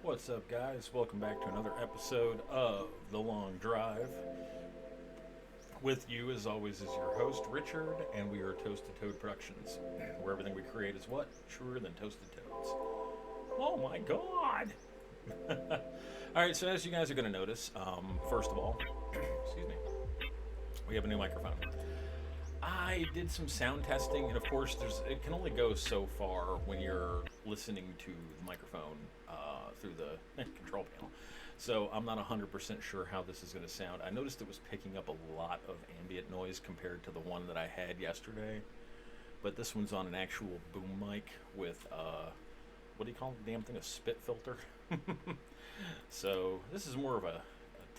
What's up, guys? Welcome back to another episode of The Long Drive. With you, as always, is your host, Richard, and we are Toasted Toad Productions, where everything we create is what? Truer than toasted toads. Oh my god! Alright, so as you guys are going to notice, first of all, excuse me, we have a new microphone. I did some sound testing, and of course, it can only go so far when you're listening to the microphone through the control panel. So I'm not 100% sure how this is going to sound. I noticed it was picking up a lot of ambient noise compared to the one that I had yesterday. But this one's on an actual boom mic with, what do you call the damn thing, a spit filter? So this is more of a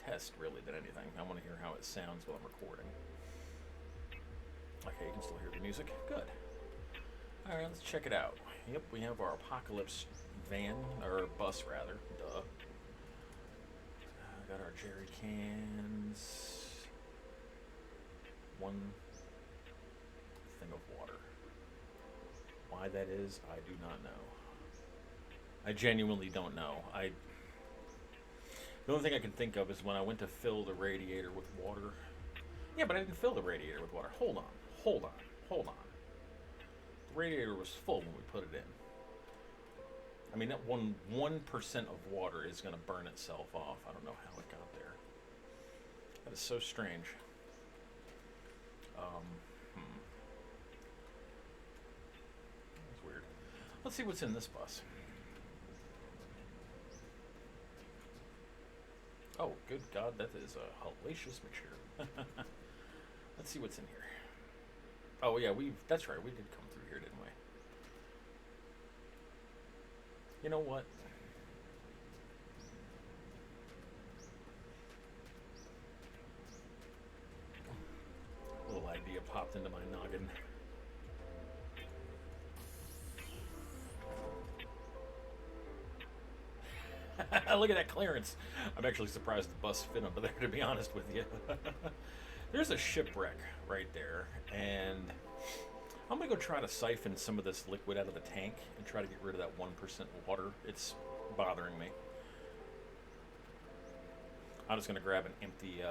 test, really, than anything. I want to hear how it sounds while I'm recording. Okay, you can still hear the music. Good. Alright, let's check it out. Yep, we have our Apocalypse van, or bus rather, duh. Got our jerry cans. One thing of water. Why that is, I do not know. I genuinely don't know. The only thing I can think of is when I went to fill the radiator with water. Yeah, but I didn't fill the radiator with water. Hold on. The radiator was full when we put it in. I mean, that 1% of water is going to burn itself off. I don't know how it got there. That is so strange. That's weird. Let's see what's in this bus. Oh, good God, that is a hellacious mixture. Let's see what's in here. Oh yeah, that's right, we did come through here, didn't we? You know what? A little idea popped into my noggin. Look at that clearance. I'm actually surprised the bus fit under there, to be honest with you. There's a shipwreck right there, and I'm going to go try to siphon some of this liquid out of the tank and try to get rid of that 1% water. It's bothering me. I'm just going to grab an empty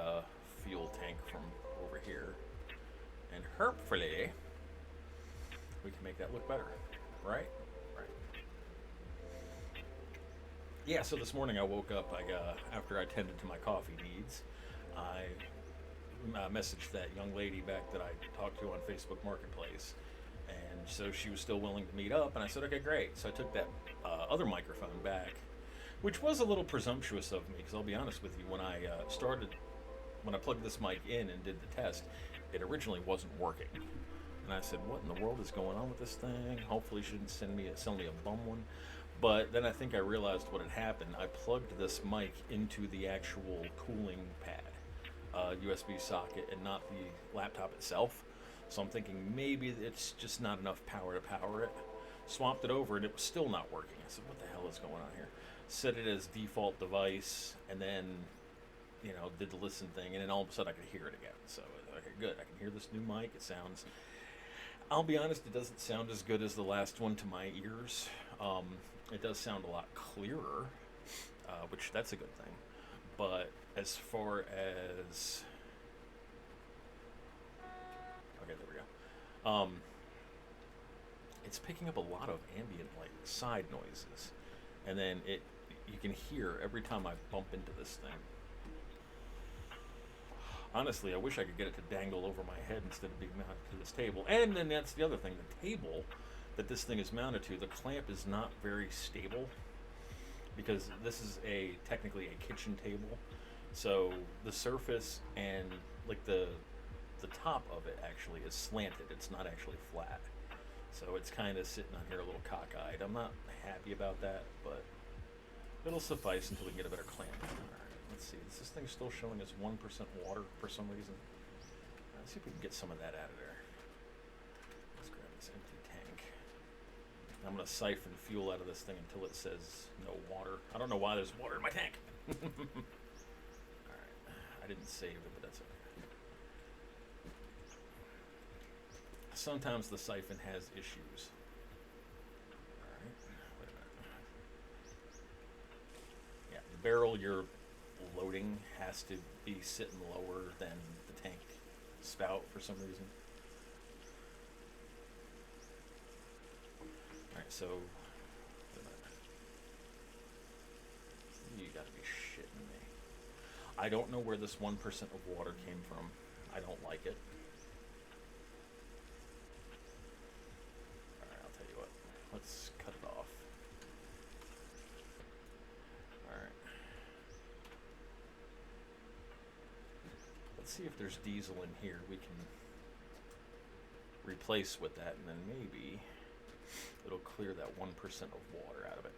fuel tank from over here, and hopefully we can make that look better, right? Yeah, so this morning I woke up, after I tended to my coffee needs, I messaged that young lady back that I talked to on Facebook Marketplace, and so she was still willing to meet up, and I said, okay, great. So I took that other microphone back, which was a little presumptuous of me, because I'll be honest with you, when I plugged this mic in and did the test, it originally wasn't working. And I said, what in the world is going on with this thing? Hopefully she didn't sell me a bum one. But then I think I realized what had happened. I plugged this mic into the actual cooling pad, USB socket, and not the laptop itself. So I'm thinking maybe it's just not enough power to power it. Swapped it over and it was still not working. I said, what the hell is going on here? Set it as default device, and then, did the listen thing, and then all of a sudden I could hear it again. So, okay, good. I can hear this new mic. It sounds, I'll be honest, it doesn't sound as good as the last one to my ears. It does sound a lot clearer, which that's a good thing. But as far as... Okay, there we go. It's picking up a lot of ambient, side noises. And then you can hear every time I bump into this thing. Honestly, I wish I could get it to dangle over my head instead of being mounted to this table. And then that's the other thing, the table that this thing is mounted to, the clamp is not very stable, because this is technically a kitchen table. So the surface and the top of it actually is slanted. It's not actually flat. So it's kind of sitting on here a little cockeyed. I'm not happy about that, but it'll suffice until we can get a better clamp. All right, let's see. Is this thing still showing us 1% water for some reason? Let's see if we can get some of that out of there. Let's grab this empty tank. I'm going to siphon fuel out of this thing until it says no water. I don't know why there's water in my tank. Alright, I didn't save it, but that's okay. Sometimes the siphon has issues. Alright, wait a minute. general, your loading has to be sitting lower than the tank spout for some reason. Alright, so you gotta be shitting me. I don't know where this 1% of water came from. I don't like it. Alright, I'll tell you what. Let's cut it off. Alright. Let's see if there's diesel in here we can replace with that, and then maybe it'll clear that 1% of water out of it.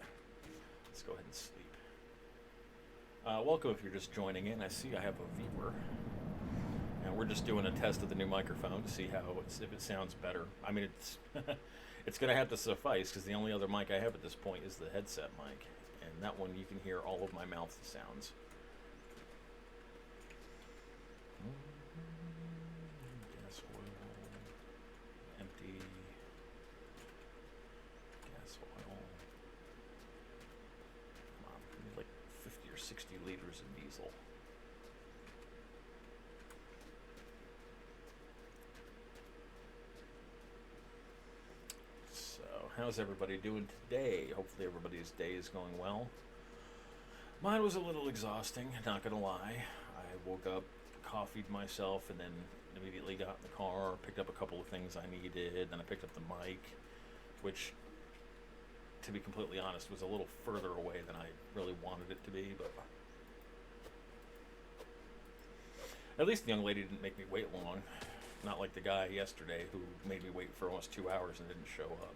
Let's go ahead and sleep. Welcome if you're just joining in. I see I have a viewer. And we're just doing a test of the new microphone to see how if it sounds better. I mean, it's it's going to have to suffice because the only other mic I have at this point is the headset mic. And that one you can hear all of my mouth sounds. Gas oil. Empty. Gas oil. Come on, we need like 50 or 60 liters of diesel. So, how's everybody doing today? Hopefully everybody's day is going well. Mine was a little exhausting, not gonna lie. I woke up, coffeeed myself, and then immediately got in the car, picked up a couple of things I needed, then I picked up the mic, which, to be completely honest, was a little further away than I really wanted it to be, but at least the young lady didn't make me wait long. Not like the guy yesterday who made me wait for almost 2 hours and didn't show up.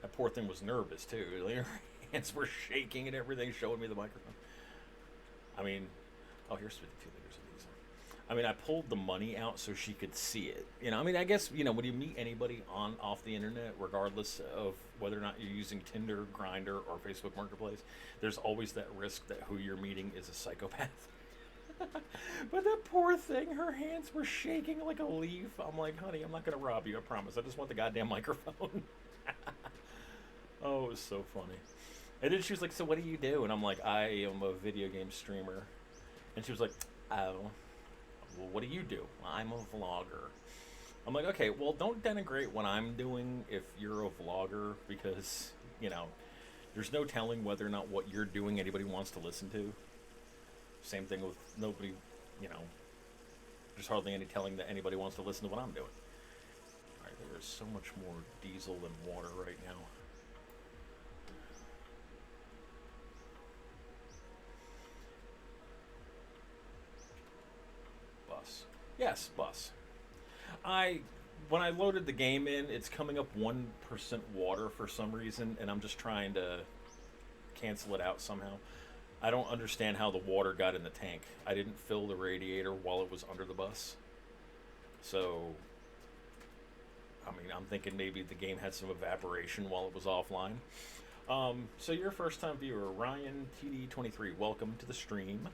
That poor thing was nervous too. Her hands were shaking and everything, showing me the microphone. I mean, oh, here's 52 liters of diesel. I mean, I pulled the money out so she could see it. You know, I mean, I guess, you know, when you meet anybody off the internet, regardless of whether or not you're using Tinder, Grindr, or Facebook Marketplace, there's always that risk that who you're meeting is a psychopath. But that poor thing, her hands were shaking like a leaf. I'm like, honey, I'm not going to rob you, I promise. I just want the goddamn microphone. Oh, it was so funny. And then she was like, so what do you do? And I'm like, I am a video game streamer. And she was like, oh, well, what do you do? Well, I'm a vlogger. I'm like, okay, well, don't denigrate what I'm doing if you're a vlogger, because, you know, there's no telling whether or not what you're doing anybody wants to listen to. Same thing with nobody, you know, there's hardly any telling that anybody wants to listen to what I'm doing. All right, there is so much more diesel than water right now. Bus. Yes, bus. When I loaded the game in, it's coming up 1% water for some reason, and I'm just trying to cancel it out somehow. I don't understand how the water got in the tank. I didn't fill the radiator while it was under the bus. So, I mean, I'm thinking maybe the game had some evaporation while it was offline. So you're a first-time viewer, Ryan TD23. Welcome to the stream.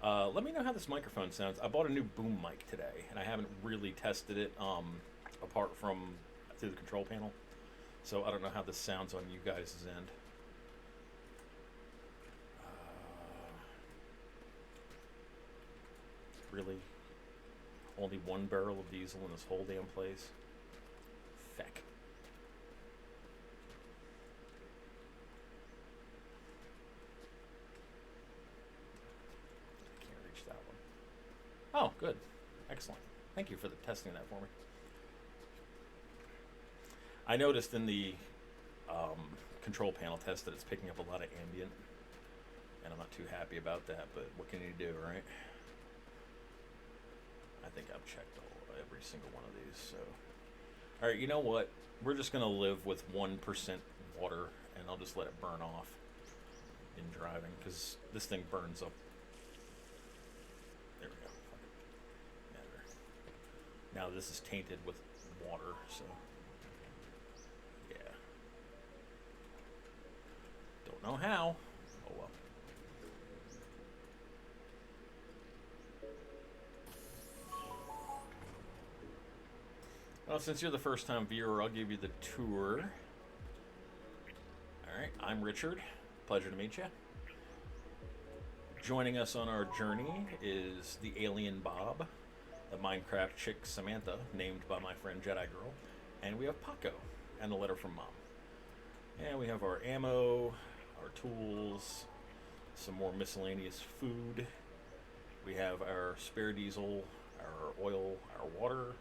Let me know how this microphone sounds. I bought a new boom mic today, and I haven't really tested it apart from through the control panel. So I don't know how this sounds on you guys' end. Really? Only one barrel of diesel in this whole damn place? Feck. I can't reach that one. Oh, good. Excellent. Thank you for testing that for me. I noticed in the control panel test that it's picking up a lot of ambient, and I'm not too happy about that, but what can you do, right? I think I've checked every single one of these, so. All right, you know what? We're just going to live with 1% water, and I'll just let it burn off in driving, because this thing burns up. There we go. Yeah, there. Now this is tainted with water, so. Yeah. Don't know how. Oh well. Well, since you're the first time viewer, I'll give you the tour. All right, I'm Richard. Pleasure to meet you. Joining us on our journey is the alien Bob, the Minecraft chick Samantha, named by my friend Jedi Girl, and we have Paco and a letter from Mom. And we have our ammo, our tools, some more miscellaneous food. We have our spare diesel, our oil, our water,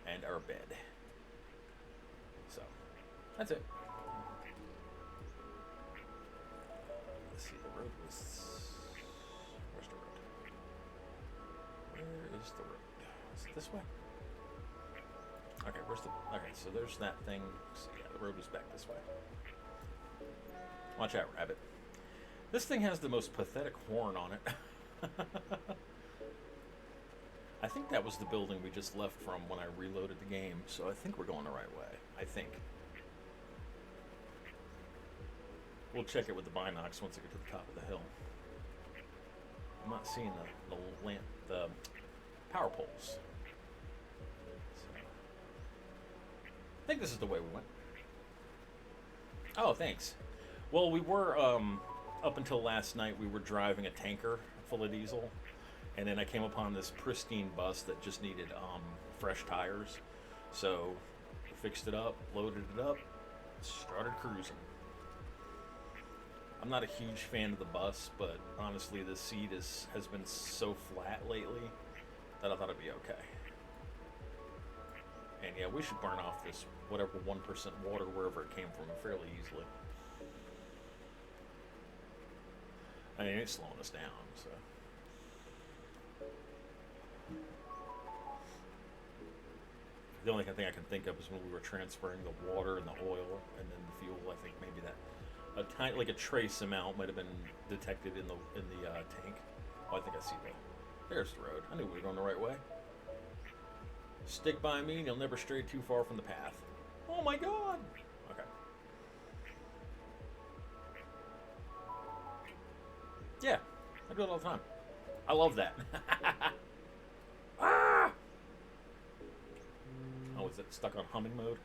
and our bed. So, that's it. Let's see, the road was... Where's the road? Where is the road? Is it this way? Okay, where's the... Okay, so there's that thing. So yeah, the road was back this way. Watch out, rabbit. This thing has the most pathetic horn on it. I think that was the building we just left from when I reloaded the game, so I think we're going the right way. I think. We'll check it with the binocs once I get to the top of the hill. I'm not seeing the power poles. So, I think this is the way we went. Oh, thanks. Well, we were, up until last night, we were driving a tanker full of diesel. And then I came upon this pristine bus that just needed fresh tires. So, fixed it up, loaded it up, started cruising. I'm not a huge fan of the bus, but honestly, the seat has been so flat lately that I thought it'd be okay. And yeah, we should burn off this whatever 1% water wherever it came from fairly easily. I mean, it's slowing us down, so. The only thing I can think of is when we were transferring the water and the oil and then the fuel. I think maybe that like a trace amount might have been detected in the tank. Oh, I think I see that. There's the road. I knew we were going the right way. Stick by me and you'll never stray too far from the path. Oh my God! Okay. Yeah, I do it all the time. I love that. Ah! Oh, is it stuck on humming mode?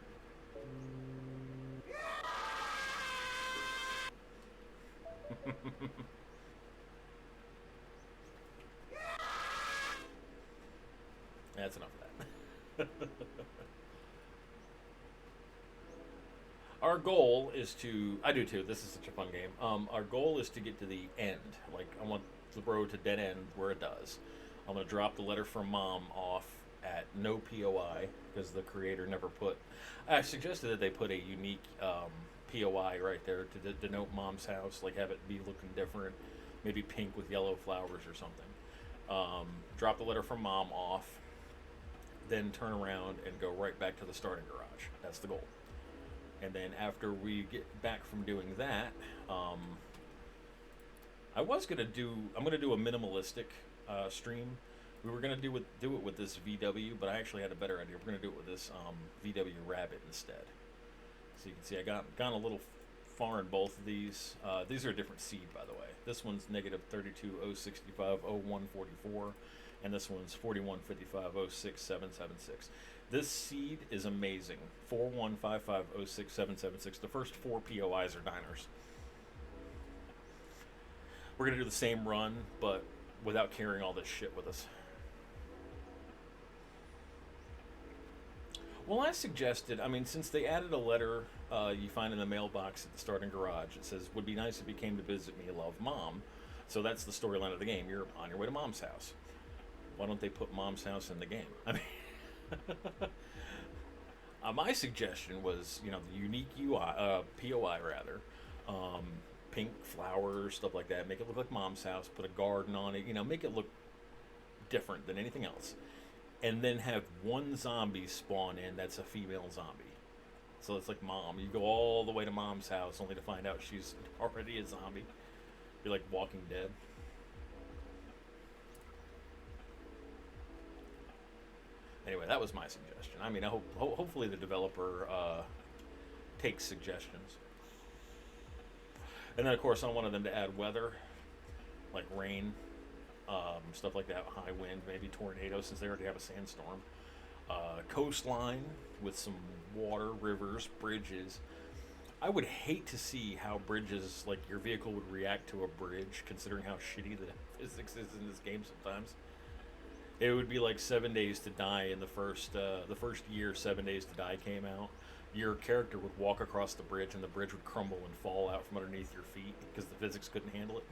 That's enough of that. Our goal is to... I do too. This is such a fun game. Our goal is to get to the end. Like, I want the road to dead end where it does. I'm going to drop the letter from Mom off at no POI because the creator never put... I suggested that they put a unique POI right there to denote Mom's house. Like, have it be looking different. Maybe pink with yellow flowers or something. Drop the letter from Mom off. Then turn around and go right back to the starting garage. That's the goal. And then after we get back from doing that, I'm going to do a minimalistic stream. We were going to do it with this VW, but I actually had a better idea. We're going to do it with this VW Rabbit instead. So you can see I gone a little far in both of these. These are a different seed, by the way. This one's negative 32 065 0144. And this one's 4155 06776. This seed is amazing. 4155 06776. The first 4 POIs are diners. We're going to do the same run, but without carrying all this shit with us. Well, I suggested, since they added a letter you find in the mailbox at the starting garage, it says, would be nice if you came to visit me, love, Mom. So that's the storyline of the game. You're on your way to Mom's house. Why don't they put Mom's house in the game? My suggestion was, the unique POI rather, pink flowers, stuff like that. Make it look like Mom's house. Put a garden on it. Make it look different than anything else. And then have one zombie spawn in that's a female zombie. So it's like Mom. You go all the way to Mom's house only to find out she's already a zombie. You're like Walking Dead. Anyway, that was my suggestion. I hope hopefully the developer takes suggestions. And then, of course, I wanted them to add weather, like rain, stuff like that, high wind, maybe tornado, since they already have a sandstorm. Coastline with some water, rivers, bridges. I would hate to see how bridges, like your vehicle would react to a bridge, considering how shitty the physics is in this game sometimes. It would be like 7 Days to Die in the first year 7 Days to Die came out. Your character would walk across the bridge, and the bridge would crumble and fall out from underneath your feet because the physics couldn't handle it.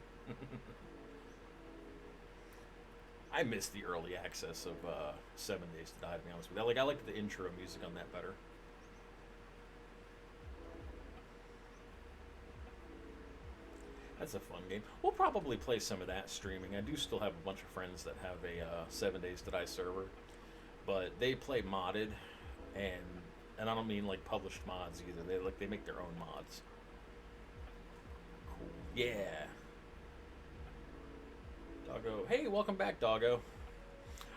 I miss the early access of 7 Days to Die. To be honest with you, I liked the intro music on that better. That's a fun game. We'll probably play some of that streaming. I do still have a bunch of friends that have a 7 Days to Die server, but they play modded, and I don't mean like published mods either. They make their own mods. Cool. Yeah. Doggo. Hey, welcome back, Doggo.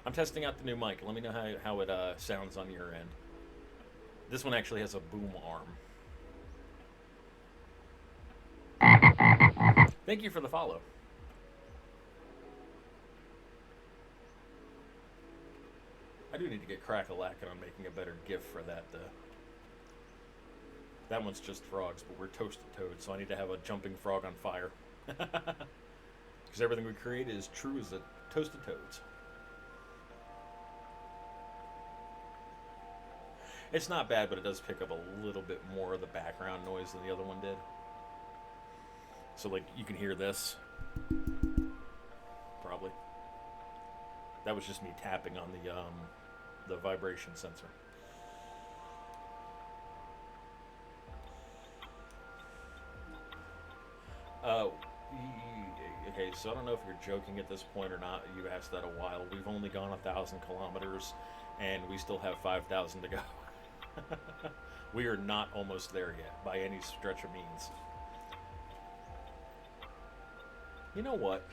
I'm testing out the new mic. Let me know how it sounds on your end. This one actually has a boom arm. Thank you for the follow. I do need to get crack-a-lackin' on making a better GIF for that. That one's just frogs, but we're toasted toads, so I need to have a jumping frog on fire. Because everything we create is true as the toasted toads. It's not bad, but it does pick up a little bit more of the background noise than the other one did. So, like, you can hear this. Probably. That was just me tapping on the vibration sensor. Okay, so I don't know if you're joking at this point or not. You asked that a while. We've only gone 1,000 kilometers, and we still have 5,000 to go. We are not almost there yet, by any stretch of means. You know what?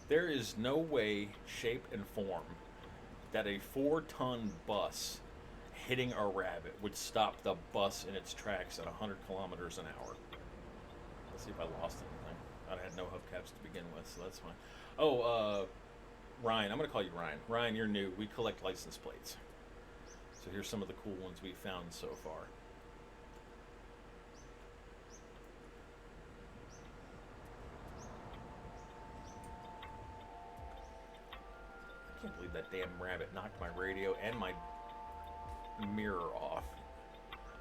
There is no way, shape, and form that a 4-ton bus hitting a rabbit would stop the bus in its tracks at 100 kilometers an hour. Let's see if I lost anything. I had no hubcaps to begin with, so that's fine. Oh, Ryan. I'm going to call you Ryan. Ryan, you're new. We collect license plates. So here's some of the cool ones we found so far. I can't believe that damn rabbit knocked my radio and my mirror off.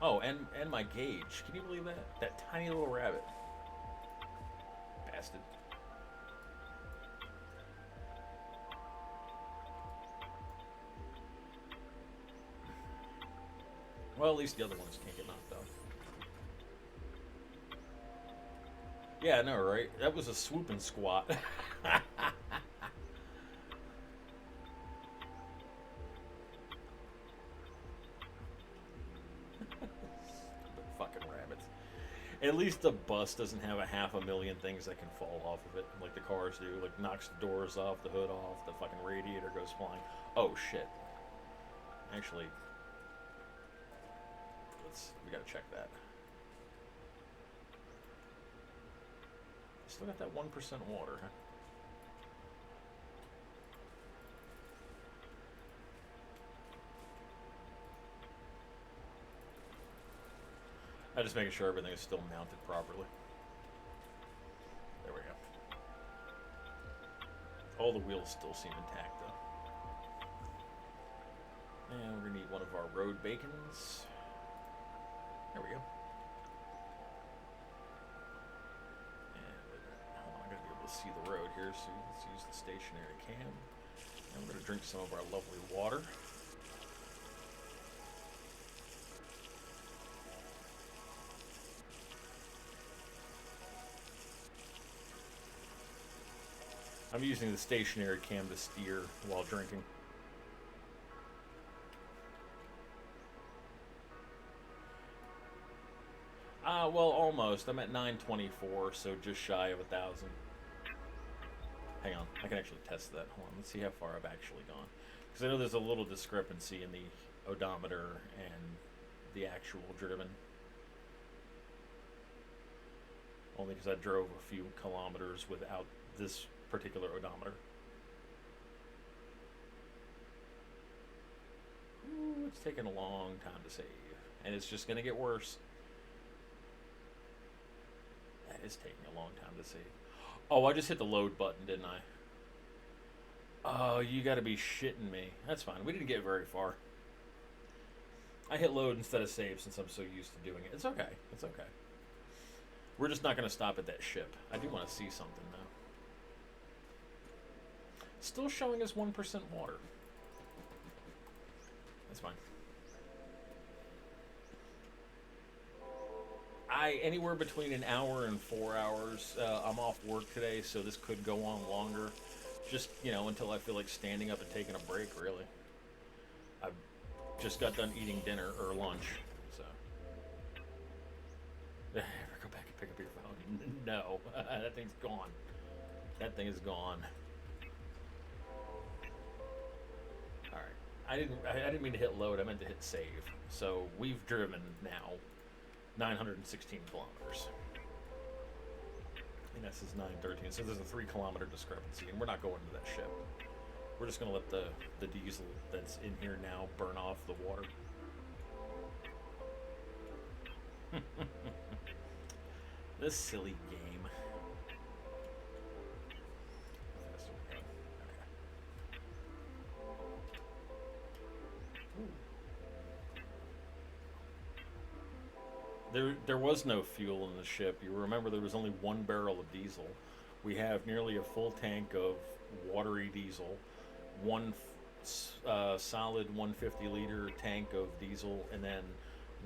Oh, and my gauge. Can you believe that? That tiny little rabbit. Bastard. Well, at least the other ones can't get knocked off. Yeah, I know, right? That was a swoop and squat. Fucking rabbits. At least the bus doesn't have 500,000 things that can fall off of it, like the cars do. Like, knocks the doors off, the hood off, the fucking radiator goes flying. Oh, shit. Actually, we gotta check that. Still got that 1% water, huh? I'm just making sure everything is still mounted properly. There we go. All the wheels still seem intact, though. And we're gonna need one of our road bacons. There we go. And hold on, I gotta be able to see the road here, so let's use the stationary cam. And we're gonna drink some of our lovely water. I'm using the stationary cam to steer while drinking. Well, almost. I'm at 924, so just shy of 1,000. Hang on, I can actually test that. Hold on, let's see how far I've actually gone. Because I know there's a little discrepancy in the odometer and the actual driven. only because I drove a few kilometers without this particular odometer. Ooh, it's taking a long time to save, and it's just going to get worse. That is taking a long time to save. Oh, I just hit the load button, didn't I? Oh, you got to be shitting me. That's fine. We didn't get very far. I hit load instead of save since I'm so used to doing it. It's okay. It's okay. We're just not going to stop at that ship. I do want to see something, though. Still showing us 1% water. That's fine. Anywhere between an hour and 4 hours. I'm off work today, so this could go on longer. Just, until I feel like standing up and taking a break, really. I just got done eating dinner or lunch, so. Ever go back and pick up your phone? No, that thing's gone. That thing is gone. All right, I didn't mean to hit load. I meant to hit save. So we've driven now 916 kilometers. And this is 913. So there's a 3-kilometer discrepancy, and we're not going to that ship. We're just going to let the diesel that's in here now burn off the water. This silly game. There was no fuel in the ship. You remember there was only 1 barrel of diesel. We have nearly a full tank of watery diesel, one solid 150-liter tank of diesel, and then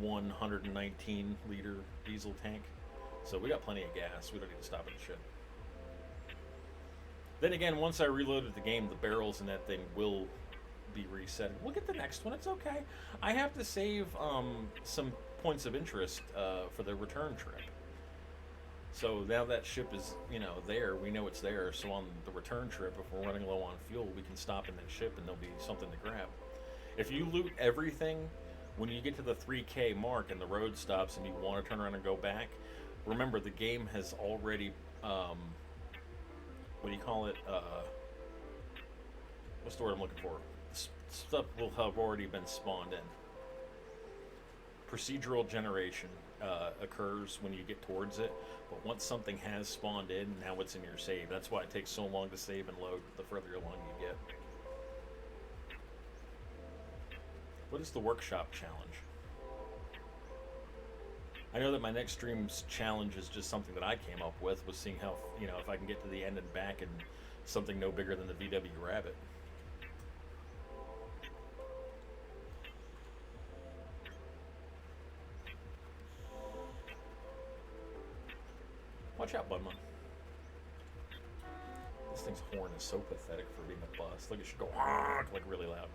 119-liter diesel tank. So we got plenty of gas. We don't need to stop at the ship. Then again, once I reloaded the game, the barrels in that thing will be reset. We'll get the next one. It's okay. I have to save some points of interest for the return trip. So now that ship is, there, we know it's there. So on the return trip, if we're running low on fuel, we can stop in that ship and there'll be something to grab. If you loot everything, when you get to the 3K mark and the road stops and you want to turn around and go back, remember the game has already, what do you call it? What's the word I'm looking for? Stuff will have already been spawned in. Procedural generation occurs when you get towards it, but once something has spawned in, now it's in your save. That's why it takes so long to save and load the further along you get. What is the workshop challenge? I know that my next stream's challenge is just something that I came up with, was seeing how, if I can get to the end and back in something no bigger than the VW Rabbit. Watch out, Budman. This thing's horn is so pathetic for being a bus. Like, it should go honk, like really loud.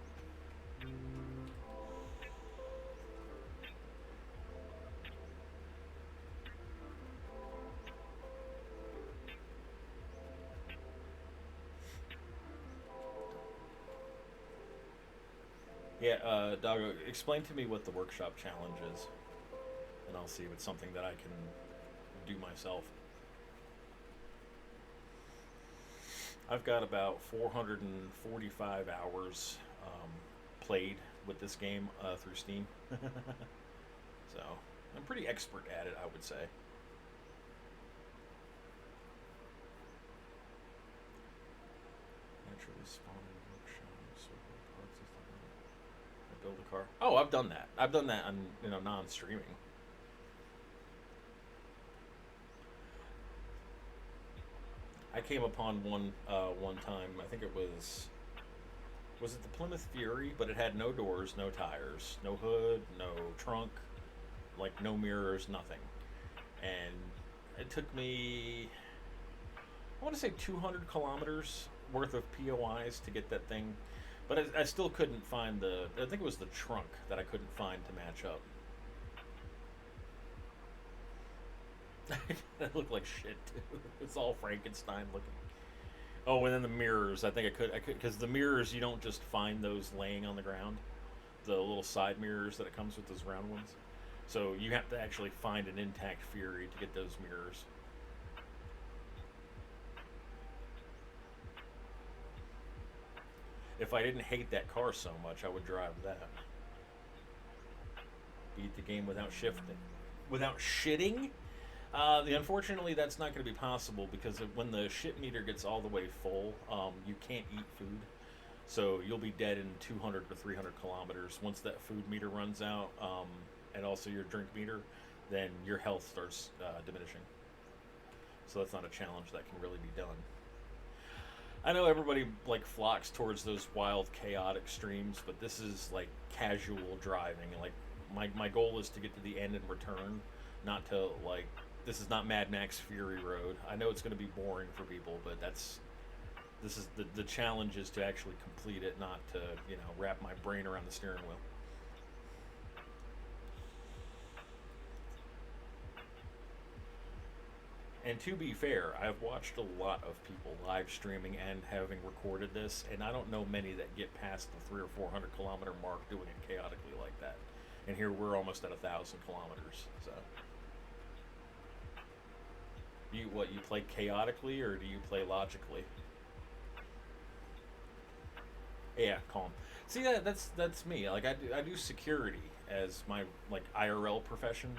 Yeah, Doggo, explain to me what the workshop challenge is, and I'll see if it's something that I can do myself. I've got about 445 hours played with this game through Steam. So, I'm pretty expert at it, I would say. Naturally spawning workshops, parts of the... I build a car. Oh, I've done that. I've done that on, non-streaming. I came upon one time. I think it was it the Plymouth Fury? But it had no doors, no tires, no hood, no trunk, like no mirrors, nothing. And it took me, I want to say 200 kilometers worth of POIs to get that thing. But I still couldn't find I think it was the trunk that I couldn't find to match up. That looked like shit too. It's all Frankenstein looking. Oh, and then the mirrors. I think I could, because the mirrors, you don't just find those laying on the ground. The little side mirrors that it comes with, those round ones. So you have to actually find an intact Fury to get those mirrors. If I didn't hate that car so much, I would drive that. Beat the game without shifting, without shitting. Unfortunately, that's not going to be possible because when the shit meter gets all the way full, you can't eat food. So you'll be dead in 200 to 300 kilometers. Once that food meter runs out, and also your drink meter, then your health starts diminishing. So that's not a challenge that can really be done. I know everybody like flocks towards those wild, chaotic streams, but this is like casual driving. Like my goal is to get to the end and return, not to like this is not Mad Max Fury Road. I know it's going to be boring for people, but this is the challenge is to actually complete it, not to wrap my brain around the steering wheel. And to be fair, I've watched a lot of people live streaming and having recorded this, and I don't know many that get past the 300 or 400 kilometer mark doing it chaotically like that. And here we're almost at 1,000 kilometers. So, you play chaotically or do you play logically? Yeah, calm. See that's me. Like I do security as my like IRL profession,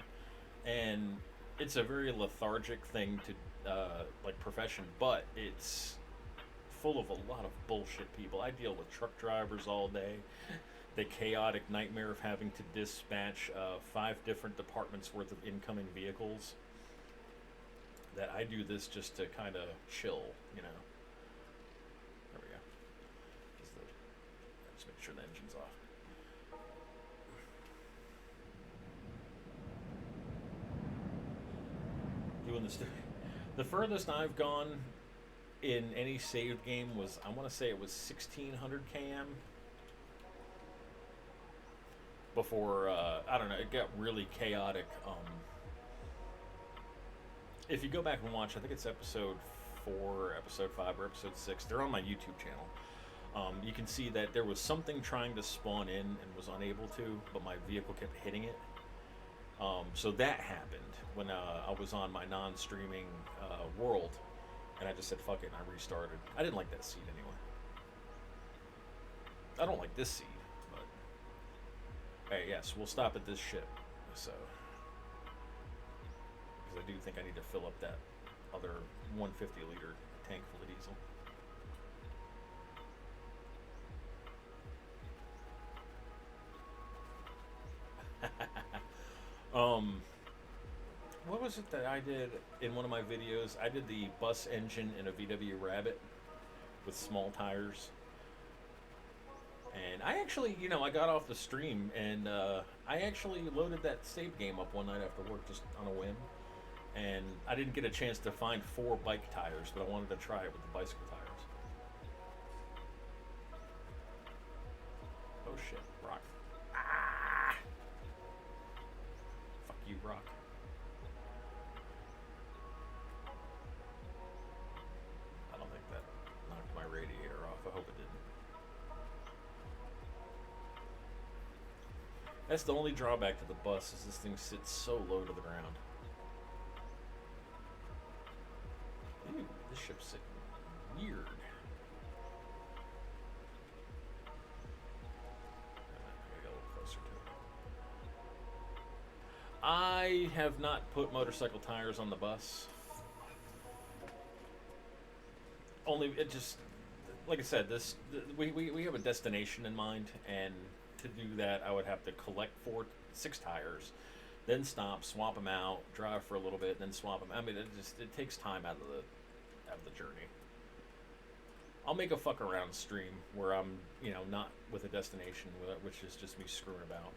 and it's a very lethargic thing to like profession, but it's full of a lot of bullshit people. I deal with truck drivers all day. The chaotic nightmare of having to dispatch 5 different departments worth of incoming vehicles. That I do this just to kind of chill, you know. There we go. Just make sure the engine's off. Doing this. The furthest I've gone in any saved game was, I want to say it was 1600 km. Before, I don't know, it got really chaotic. If you go back and watch, I think it's episode 4, episode 5, or episode 6, they're on my YouTube channel. You can see that there was something trying to spawn in and was unable to, but my vehicle kept hitting it. So that happened when I was on my non-streaming world, and I just said fuck it, and I restarted. I didn't like that seed anyway. I don't like this seed, but hey, yes, we'll stop at this ship. So, because I do think I need to fill up that other 150-liter tank full of diesel. What was it that I did in one of my videos? I did the bus engine in a VW Rabbit with small tires. And I actually, I got off the stream and I actually loaded that save game up one night after work just on a whim. And I didn't get a chance to find 4 bike tires, but I wanted to try it with the bicycle tires. Oh shit, rock. Ah! Fuck you, rock. I don't think that knocked my radiator off. I hope it didn't. That's the only drawback to the bus is this thing sits so low to the ground. Ooh, this ship's sitting weird. I gotta get a little closer to it. I have not put motorcycle tires on the bus. Only it just, like I said, we have a destination in mind, and to do that, I would have to collect 6 tires, then stop, swap them out, drive for a little bit, then swap them. I mean, it takes time out of the journey. I'll make a fuck around stream where I'm, not with a destination, which is just me screwing about,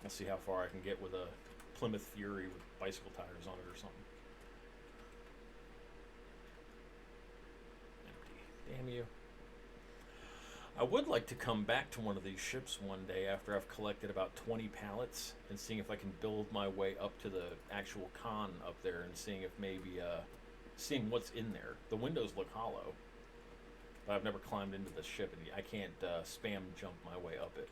I'll see how far I can get with a Plymouth Fury with bicycle tires on it or something. Empty. Damn you. I would like to come back to one of these ships one day after I've collected about 20 pallets and seeing if I can build my way up to the actual con up there and seeing if maybe, seeing what's in there. The windows look hollow, but I've never climbed into the ship and I can't spam jump my way up it.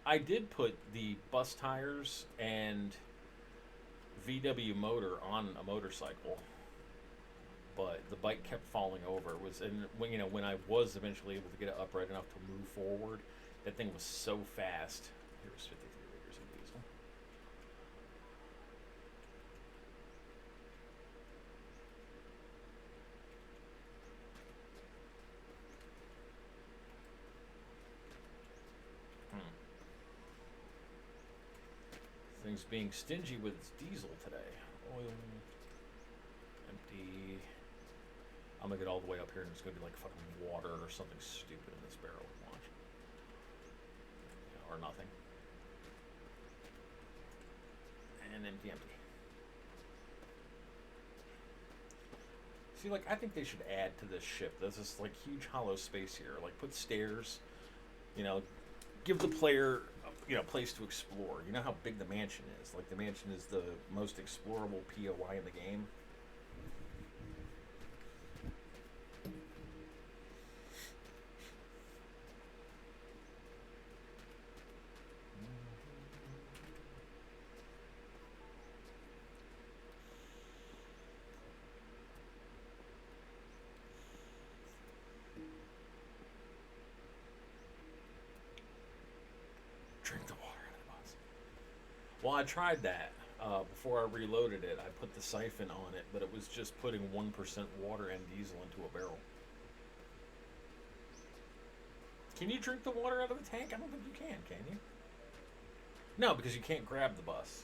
I did put the bus tires and VW motor on a motorcycle, but the bike kept falling over. It was, and when I was eventually able to get it upright enough to move forward, that thing was so fast. Here's 53 liters of diesel. Things being stingy with diesel today. Oil empty. I'm gonna get all the way up here and it's gonna be like fucking water or something stupid in this barrel. Watch. Or nothing. And empty. See, like, I think they should add to this ship. There's this like huge hollow space here. Like, put stairs. Give the player place to explore. You know how big the mansion is. Like, the mansion is the most explorable POI in the game. Drink the water out of the bus. Well, I tried that before I reloaded it. I put the siphon on it, but it was just putting 1% water and diesel into a barrel. Can you drink the water out of the tank? I don't think you can you? No, because you can't grab the bus.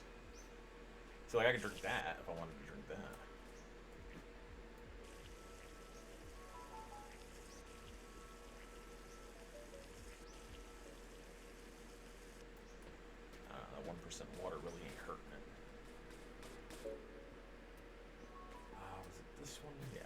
So like, I could drink that if I wanted to drink that. That 1% water really ain't hurting it. Was it this one? Yeah.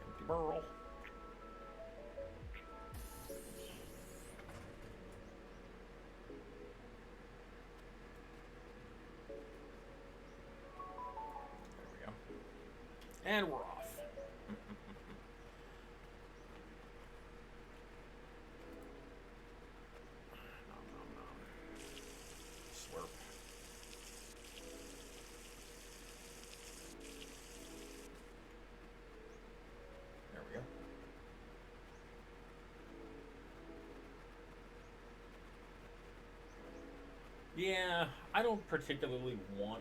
Empty barrel. And we're off. Slurp. There we go. Yeah, I don't particularly want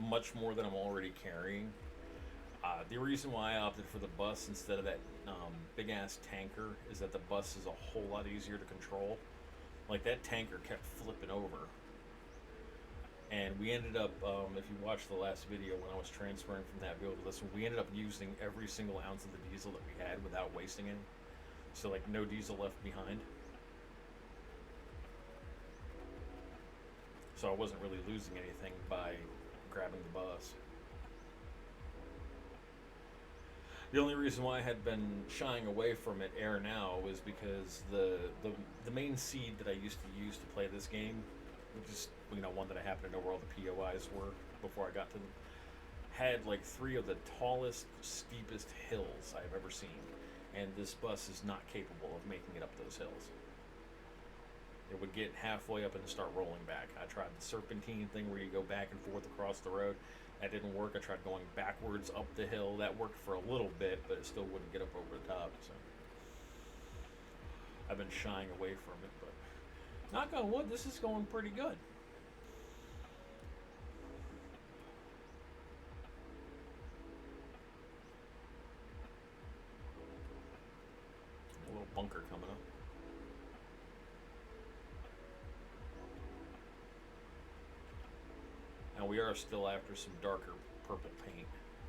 much more than I'm already carrying. The reason why I opted for the bus instead of that big ass tanker is that the bus is a whole lot easier to control. Like, that tanker kept flipping over. And we ended up, if you watched the last video when I was transferring from that vehicle to this one, we ended up using every single ounce of the diesel that we had without wasting any. So, like, no diesel left behind. So I wasn't really losing anything by grabbing the bus. The only reason why I had been shying away from it air now was because the main seed that I used to use to play this game, which is one that I happen to know where all the POIs were before I got to them, had like 3 of the tallest, steepest hills I've ever seen, and this bus is not capable of making it up those hills. It would get halfway up and start rolling back. I tried the serpentine thing where you go back and forth across the road. That didn't work. I tried going backwards up the hill. That worked for a little bit, but it still wouldn't get up over the top. So I've been shying away from it, but knock on wood, this is going pretty good. A little bunker coming up. Now we are still after some darker purple paint.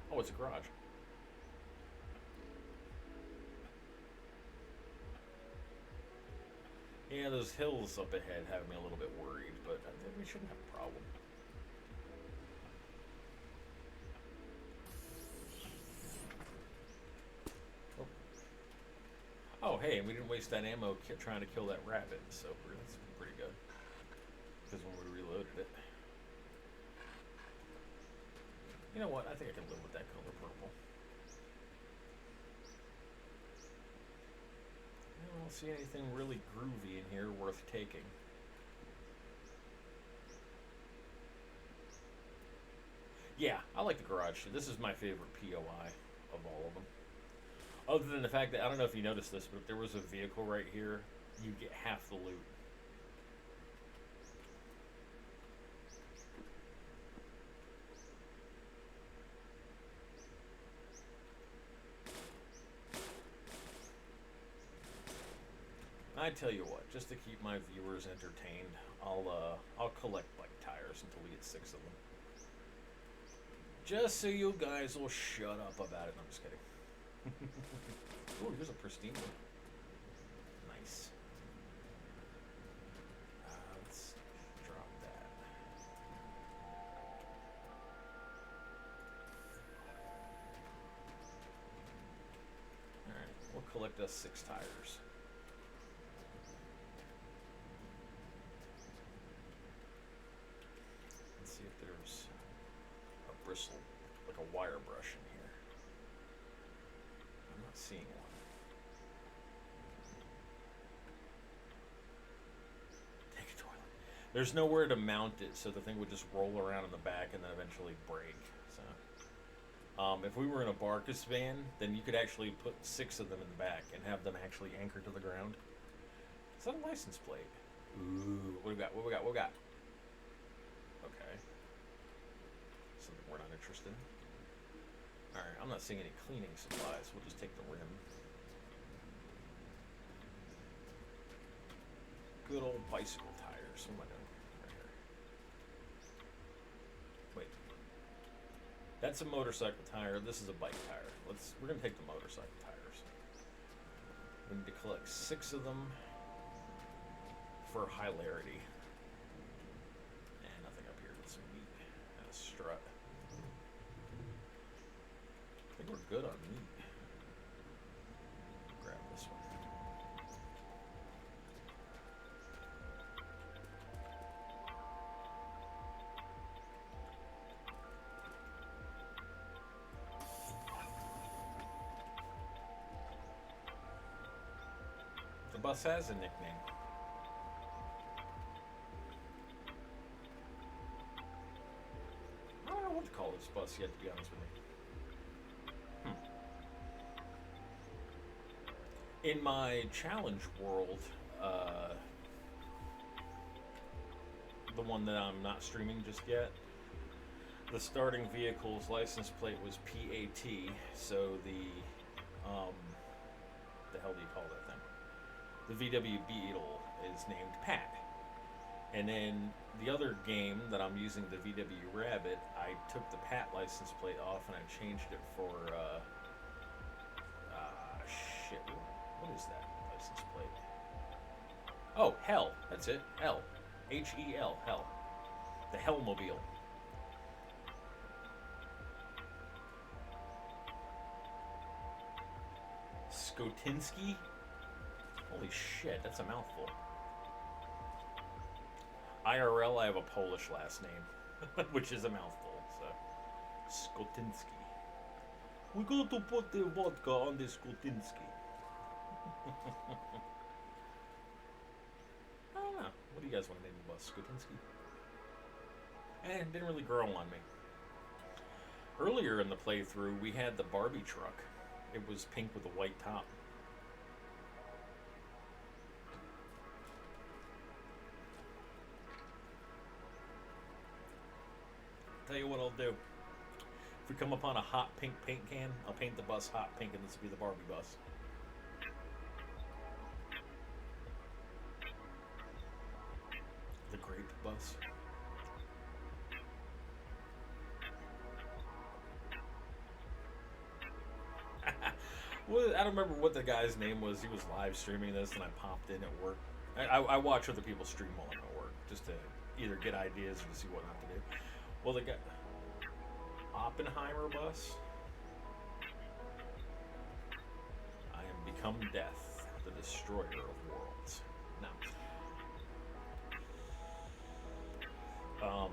Oh, it's a garage. Yeah, those hills up ahead have me a little bit worried, but I think we shouldn't have a problem. Oh, hey, we didn't waste that ammo trying to kill that rabbit, so that's pretty good. Because when we reloaded it. You know what? I think I can live with that color purple. I don't see anything really groovy in here worth taking. Yeah, I like the garage. This is my favorite POI of all of them. Other than the fact that, I don't know if you noticed this, but if there was a vehicle right here, you get half the loot. I tell you what, just to keep my viewers entertained, I'll collect bike tires until we get 6 of them. Just so you guys will shut up about it. No, I'm just kidding. Ooh, here's a pristine one. Nice. Let's drop that. Alright, we'll collect us 6 tires. Let's see if there's a bristle, like a wire brush in here. I'm not seeing one. Take a toilet. There's nowhere to mount it, so the thing would just roll around in the back and then eventually break. So, if we were in a Barkus van, then you could actually put 6 of them in the back and have them actually anchored to the ground. Is that a license plate? Ooh, what we got? What we got? What we got? Okay. Something we're not interested in. Alright, I'm not seeing any cleaning supplies. We'll just take the rim. Good old bicycle tires. What am I doing? Right here. Wait. That's a motorcycle tire. This is a bike tire. We're gonna take the motorcycle tires. We need to collect 6 of them for hilarity. And nothing up here but some meat and a strut. I think we're good on meat. Grab this one. The bus has a nickname. I don't know what to call this bus yet, to be honest with you. In my challenge world, the one that I'm not streaming just yet, the starting vehicle's license plate was PAT, so the hell do you call that thing? The VW Beetle is named Pat. And then the other game that I'm using, the VW Rabbit, I took the Pat license plate off and I changed it for, shit, what is that license plate? Oh, Hell, that's it, Hell. H-E-L, Hell. The Hellmobile. Skotinski? Holy shit, that's a mouthful. IRL, I have a Polish last name, which is a mouthful, so. Skotinski. We got to put the vodka on the Skotinski. I don't know. What do you guys want to name the bus? Skotinski? It didn't really grow on me. Earlier in the playthrough, we had the Barbie truck. It was pink with a white top. Tell you what I'll do. If we come upon a hot pink paint can, I'll paint the bus hot pink and this will be the Barbie bus. The grape bus. Well, I don't remember what the guy's name was. He was live streaming this and I popped in at work. I watch other people stream while I'm at work just to either get ideas or to see what not to do. Well, they got Oppenheimer bus. I am become death. The the destroyer of worlds. Now,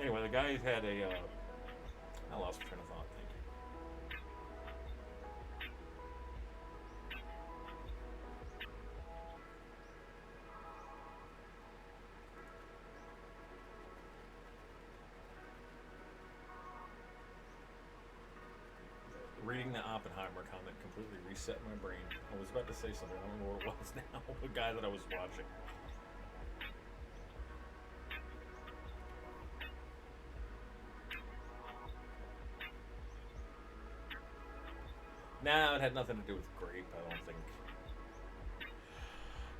anyway, the guy had a. I lost my train of thought. Thank you. Reading the Oppenheimer comment completely reset my brain. I was about to say something. I don't know what it was now. The guy that I was watching. Nah, it had nothing to do with grape, I don't think.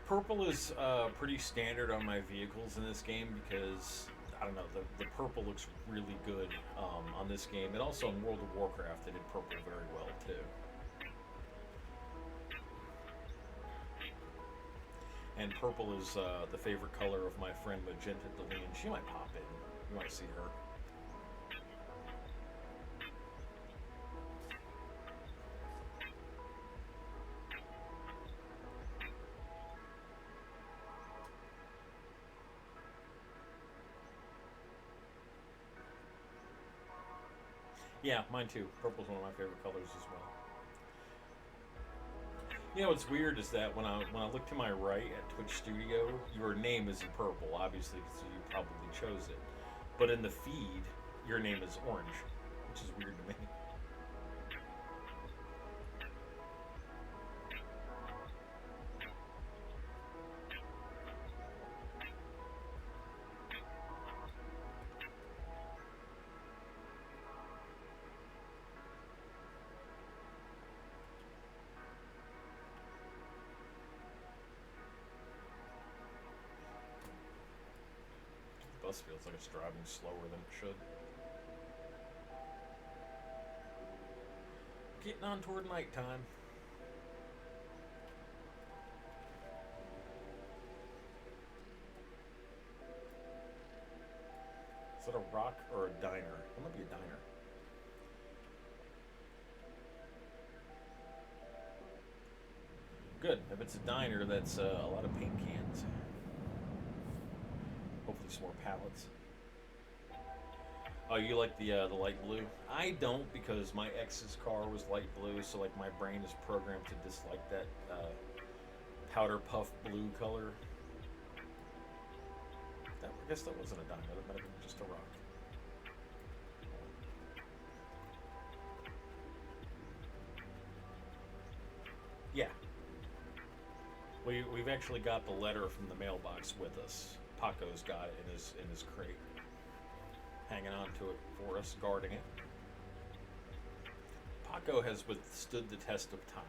Purple is pretty standard on my vehicles in this game because, I don't know, the purple looks really good on this game. And also in World of Warcraft, they did purple very well, too. And purple is the favorite color of my friend Magenta Deline. She might pop in. You might see her. Yeah, mine too. Purple's one of my favorite colors as well. You know what's weird is that when I look to my right at Twitch Studio, your name is in purple, obviously, so you probably chose it. But in the feed, your name is orange, which is weird to me. The bus feels like it's driving slower than it should. Getting on toward nighttime. Is that a rock or a diner? It might be a diner. Good. If it's a diner, that's a lot of paint cans. Hopefully some more pallets. Oh, you like the light blue? I don't because my ex's car was light blue, so like my brain is programmed to dislike that powder puff blue color. I guess that wasn't a diner. That might have been just a rock. Yeah. We've actually got the letter from the mailbox with us. Paco's got it in his crate, hanging on to it for us, guarding it. Paco has withstood the test of time.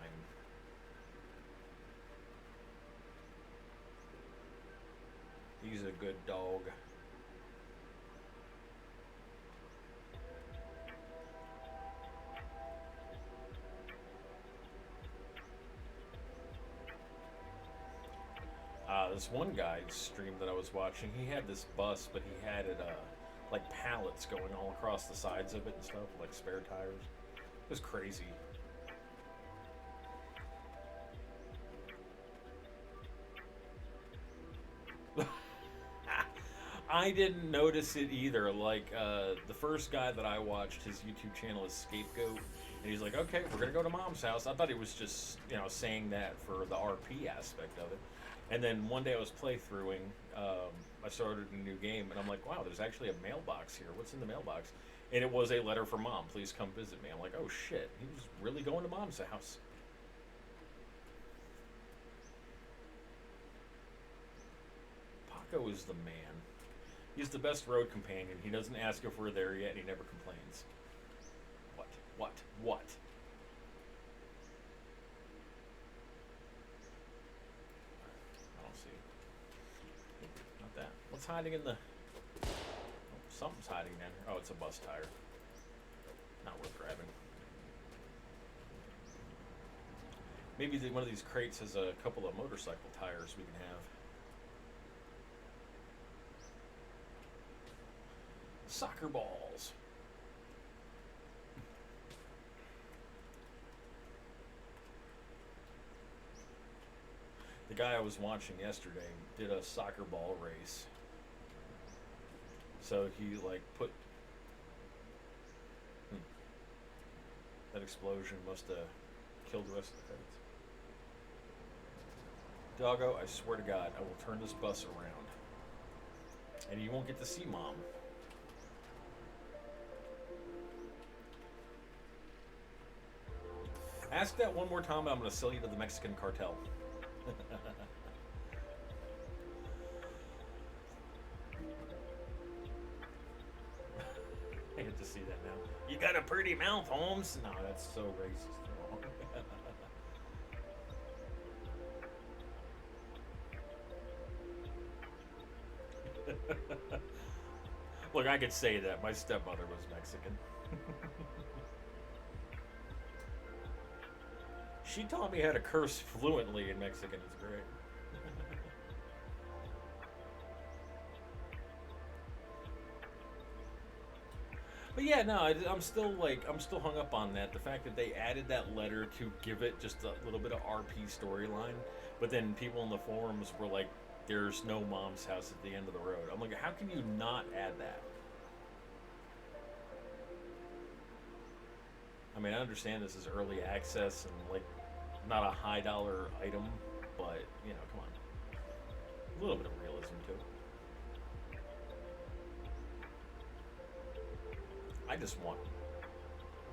He's a good dog. This one guy's stream that I was watching, he had this bus, but he had it like pallets going all across the sides of it and stuff, like spare tires. It was crazy. I didn't notice it either. Like, the first guy that I watched, his YouTube channel is Scapegoat, and he's like, okay, we're gonna go to Mom's house. I thought he was just, saying that for the RP aspect of it. And then one day I was playthroughing, I started a new game, and I'm like, wow, there's actually a mailbox here. What's in the mailbox? And it was a letter from Mom. Please come visit me. I'm like, oh shit, he was really going to Mom's house. Paco is the man. He's the best road companion. He doesn't ask if we're there yet, and he never complains. What? I don't see it. Not that. What's hiding in the... Oh, something's hiding down here. Oh, it's a bus tire. Not worth grabbing. Maybe one of these crates has a couple of motorcycle tires we can have. Soccer balls. The guy I was watching yesterday did a soccer ball race. So he like put that explosion must have killed the rest of the credits. Doggo, I swear to God, I will turn this bus around. And you won't get to see Mom. Ask that one more time, I'm going to sell you to the Mexican cartel. I get to see that now. You got a pretty mouth, Holmes. No, that's so racist. Look, I could say that. My stepmother was Mexican. She taught me how to curse fluently in Mexican. It's great. But yeah, no, I'm still hung up on that. The fact that they added that letter to give it just a little bit of RP storyline, but then people in the forums were like, "There's no Mom's house at the end of the road." I'm like, how can you not add that? I mean, I understand this is early access and like not a high dollar item, but you know, come on, a little bit of realism too. I just want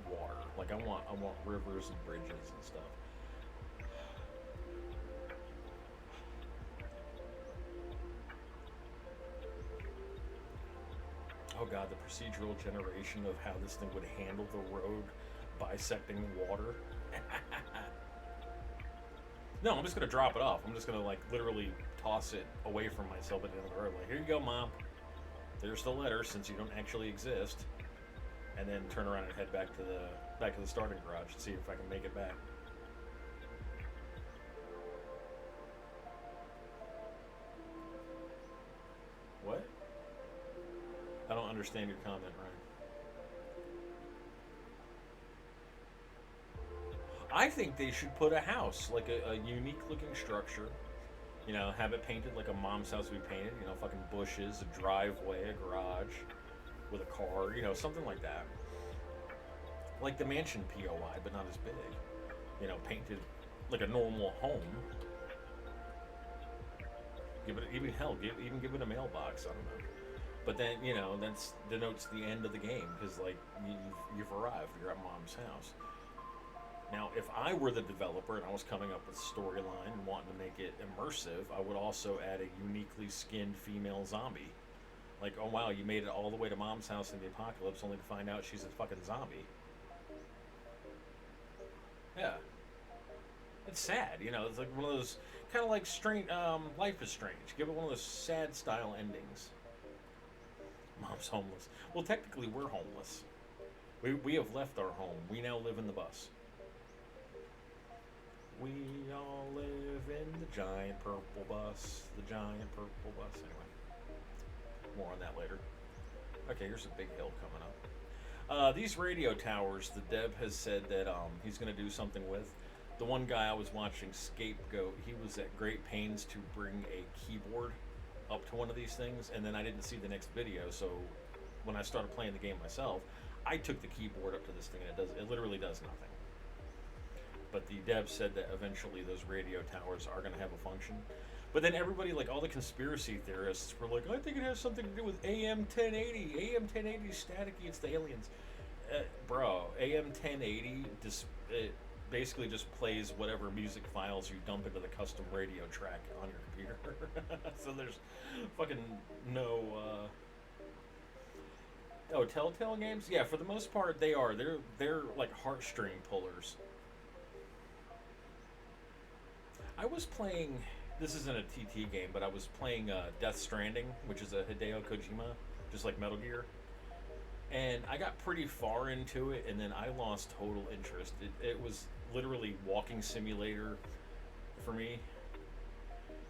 water. Like I want rivers and bridges and stuff. Oh god, the procedural generation of how this thing would handle the road bisecting water. No, I'm just gonna drop it off. I'm just gonna like literally toss it away from myself at the end of the road. Like, here you go, Mom. There's the letter, since you don't actually exist. And then turn around and head back to the starting garage and see if I can make it back. What? I don't understand your comment, Ryan. I think they should put a house, like a unique looking structure. You know, have it painted like a Mom's house would be painted. You know, fucking bushes, a driveway, a garage with a car. You know, something like that. Like the mansion POI, but not as big. You know, painted like a normal home. Give it even hell, give it a mailbox. I don't know. But then you know that denotes the end of the game because like you've arrived. You're at Mom's house. Now, if I were the developer and I was coming up with a storyline and wanting to make it immersive, I would also add a uniquely skinned female zombie. Like, oh wow, you made it all the way to Mom's house in the apocalypse only to find out she's a fucking zombie. Yeah. It's sad, you know, it's like one of those, kind of like strange, Life is Strange. Give it one of those sad style endings. Mom's homeless. Well, technically, we're homeless. We have left our home. We now live in the bus. We all live in the giant purple bus. The giant purple bus. Anyway, more on that later. Okay, here's a big hill coming up. These radio towers, the dev has said that he's going to do something with. The one guy I was watching, Scapegoat, he was at great pains to bring a keyboard up to one of these things, and then I didn't see the next video, so when I started playing the game myself, I took the keyboard up to this thing, and it literally does nothing. But the dev said that eventually those radio towers are going to have a function. But then everybody, like all the conspiracy theorists, were like, I think it has something to do with AM1080. AM1080 is staticky, it's the aliens. Bro, AM1080 it basically just plays whatever music files you dump into the custom radio track on your computer. So there's fucking no... Oh, Telltale games? Yeah, for the most part they are. They're like heartstring pullers. I was playing, this isn't a TT game, but I was playing Death Stranding, which is a Hideo Kojima, just like Metal Gear. And I got pretty far into it, and then I lost total interest. It was literally walking simulator for me.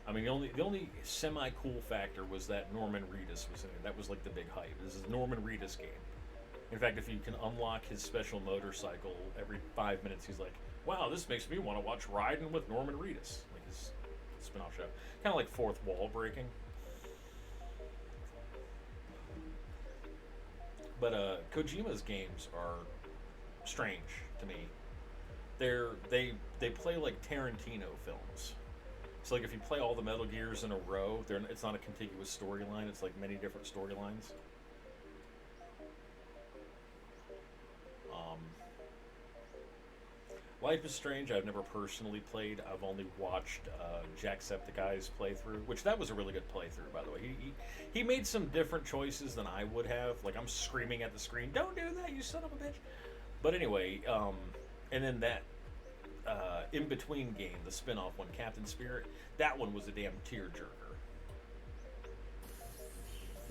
I mean, the only semi-cool factor was that Norman Reedus was in it. That was like the big hype. This is a Norman Reedus game. In fact, if you can unlock his special motorcycle every 5 minutes, he's like, wow, this makes me want to watch Riding with Norman Reedus. Like spin-off show. Kind of like fourth wall breaking. But Kojima's games are strange to me. They play like Tarantino films. So like if you play all the Metal Gears in a row, it's not a contiguous storyline. It's like many different storylines. Um, Life is Strange. I've never personally played. I've only watched Jacksepticeye's playthrough, which that was a really good playthrough, by the way. He made some different choices than I would have. Like I'm screaming at the screen, "Don't do that, you son of a bitch!" But anyway, and then that in between game, the spin-off one, Captain Spirit, that one was a damn tearjerker.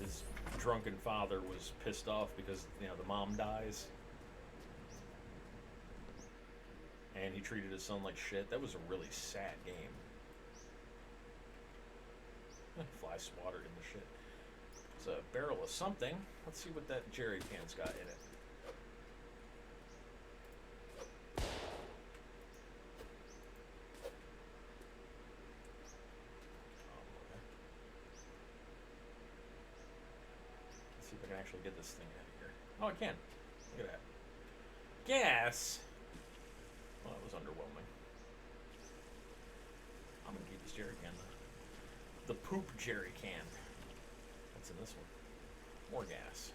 His drunken father was pissed off because the mom dies, and he treated his son like shit. That was a really sad game. Fly swattered in the shit. It's a barrel of something. Let's see what that jerry can's got in it. Let's see if I can actually get this thing out of here. Oh, I can. Look at that. Gas. Well, that was underwhelming. I'm gonna keep this jerry can though. The poop jerry can. What's in this one? More gas.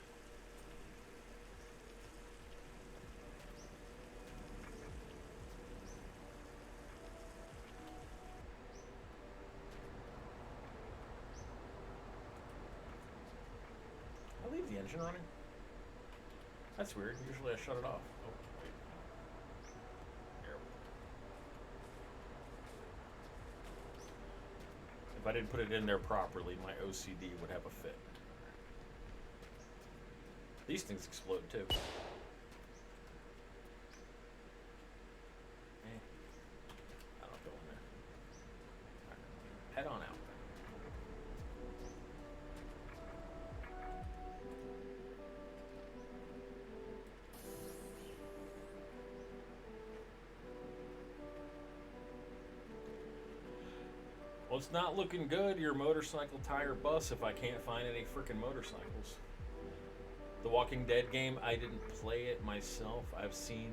I leave the engine running. That's weird. Usually I shut it off. Oh, wait. There we go. If I didn't put it in there properly, my OCD would have a fit. These things explode too. I don't go in there. Right. Head on out. Well, it's not looking good, your motorcycle tire bus, if I can't find any freaking motorcycles. The Walking Dead game, I didn't play it myself. I've seen...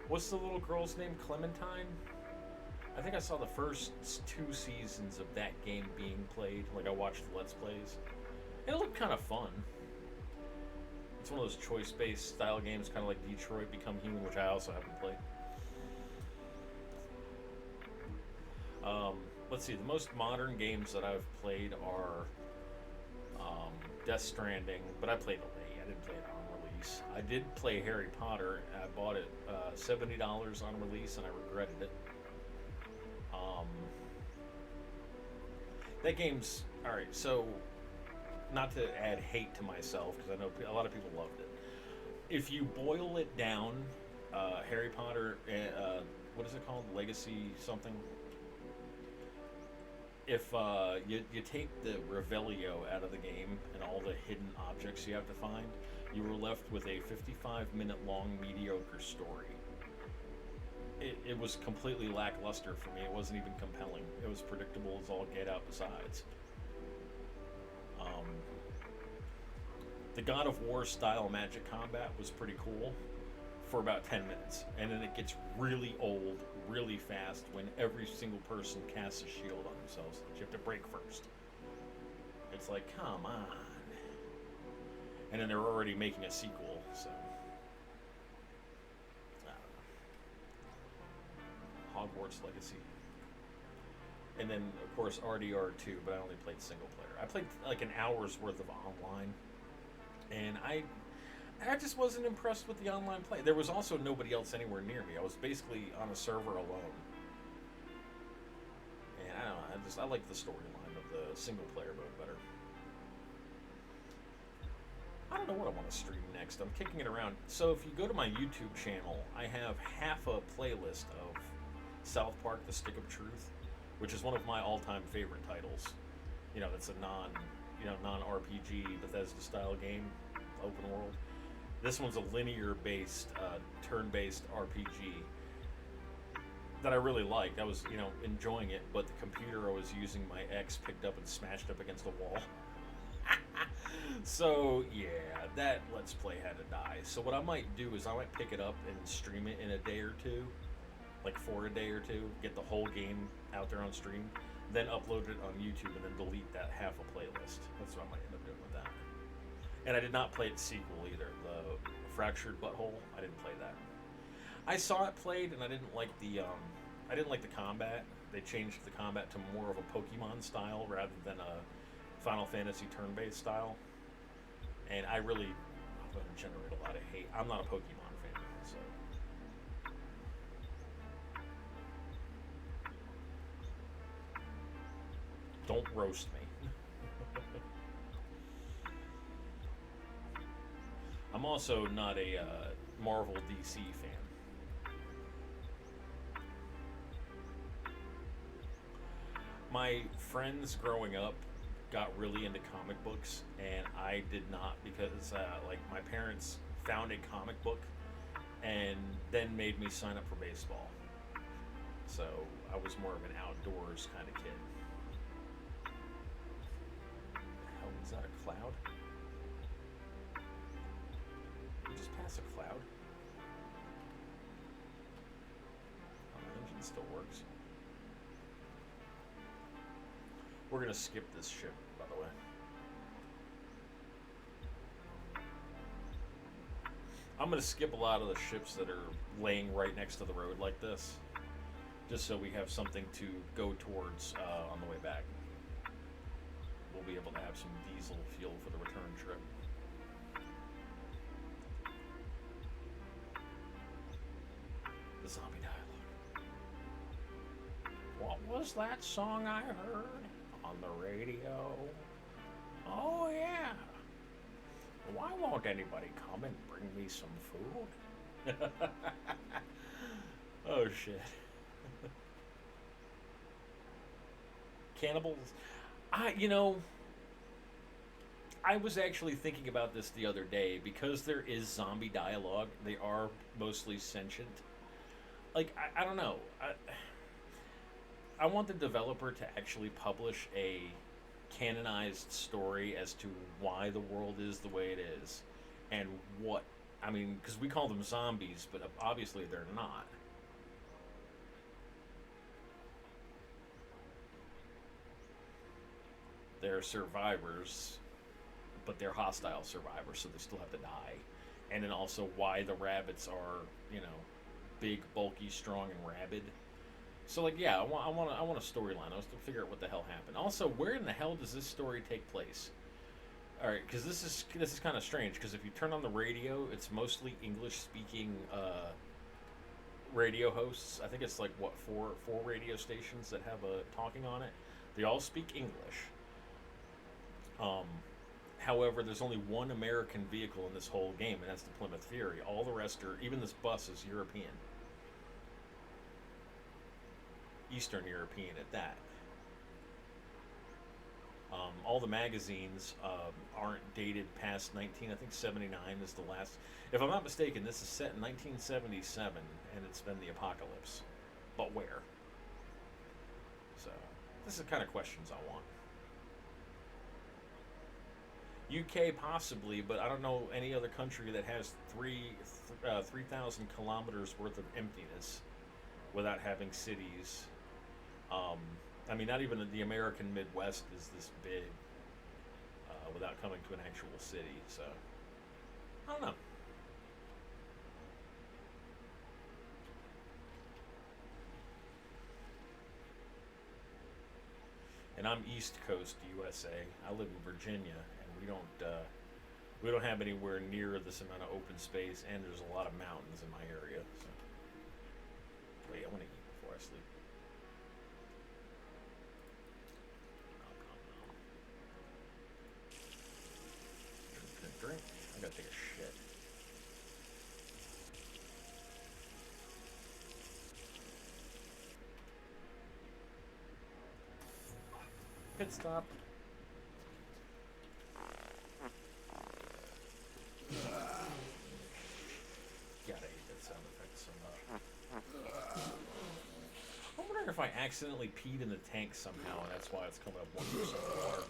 What's the little girl's name? Clementine? I think I saw the first 2 seasons of that game being played. Like, I watched the Let's Plays. It looked kind of fun. It's one of those choice-based style games, kind of like Detroit Become Human, which I also haven't played. Let's see, the most modern games that I've played are Death Stranding, but I played it late. I didn't play it on release. I did play Harry Potter. I bought it $70 on release, and I regretted it. That game's... Alright, so... Not to add hate to myself, because I know a lot of people loved it. If you boil it down, Harry Potter... what is it called? Legacy something? If you take the Revelio out of the game and all the hidden objects you have to find, you were left with a 55-minute long mediocre story. It was completely lackluster for me. It wasn't even compelling. It was predictable as all get out besides. The God of War style magic combat was pretty cool for about 10 minutes. And then it gets really old really fast when every single person casts a shield on themselves that you have to break first. It's like, come on. And then they're already making a sequel, so... I don't know. Hogwarts Legacy. And then, of course, RDR2, but I only played single player. I played like an hour's worth of online. And I just wasn't impressed with the online play. There was also nobody else anywhere near me. I was basically on a server alone. And I don't know, I like the storyline of the single player mode better. I don't know what I want to stream next. I'm kicking it around. So if you go to my YouTube channel, I have half a playlist of South Park: The Stick of Truth, which is one of my all-time favorite titles. You know, that's a non-RPG Bethesda style game, open world. This one's a linear-based, turn-based RPG. that I really liked. I was, enjoying it, but the computer I was using, my ex picked up and smashed up against the wall. So yeah, that Let's Play had to die. So what I might do is I might pick it up and stream it in a day or two, like for a day or two, get the whole game out there on stream, then upload it on YouTube and then delete that half a playlist. That's what I might end up doing with that. And I did not play its sequel either, the Fractured Butthole. I didn't play that. I saw it played and I didn't like the combat. They changed the combat to more of a Pokemon style rather than a Final Fantasy turn-based style. And I'm going to generate a lot of hate. I'm not a Pokemon fan, so. Don't roast me. I'm also not a Marvel DC fan. My friends growing up got really into comic books, and I did not, because my parents found a comic book and then made me sign up for baseball. So I was more of an outdoors kind of kid. What the hell, is that a cloud? Did we just pass a cloud? Oh, the engine still works. We're gonna skip this ship, by the way. I'm gonna skip a lot of the ships that are laying right next to the road like this, just so we have something to go towards on the way back. We'll be able to have some diesel fuel for the return trip. The zombie dialogue. What was that song I heard on the radio? Oh yeah. Why won't anybody come and bring me some food? Oh shit. Cannibals. I was actually thinking about this the other day, because there is zombie dialogue. They are mostly sentient. Like, I don't know. I want the developer to actually publish a canonized story as to why the world is the way it is, and because we call them zombies, but obviously they're not. They're survivors, but they're hostile survivors, so they still have to die. And then also why the rabbits are, big, bulky, strong, and rabid. So, I want a storyline. I was to figure out what the hell happened. Also, where in the hell does this story take place? All right, because this is kind of strange. Because if you turn on the radio, it's mostly English-speaking radio hosts. I think it's like four radio stations that have talking on it. They all speak English. However, there's only one American vehicle in this whole game, and that's the Plymouth Fury. All the rest even this bus is European. Eastern European at that. All the magazines aren't dated past 79 is the last. If I'm not mistaken, this is set in 1977, and it's been the apocalypse. But where? So, this is the kind of questions I want. UK possibly, but I don't know any other country that has 3,000 kilometers worth of emptiness without having cities. Not even the American Midwest is this big without coming to an actual city. So, I don't know. And I'm East Coast USA. I live in Virginia, and we don't have anywhere near this amount of open space, and there's a lot of mountains in my area. So. Wait, I want to eat before I sleep. Drink. I gotta take a shit. Pit stop. Gotta hate that sound effect so much. I accidentally peed in the tank somehow, and that's why it's coming up 1% water.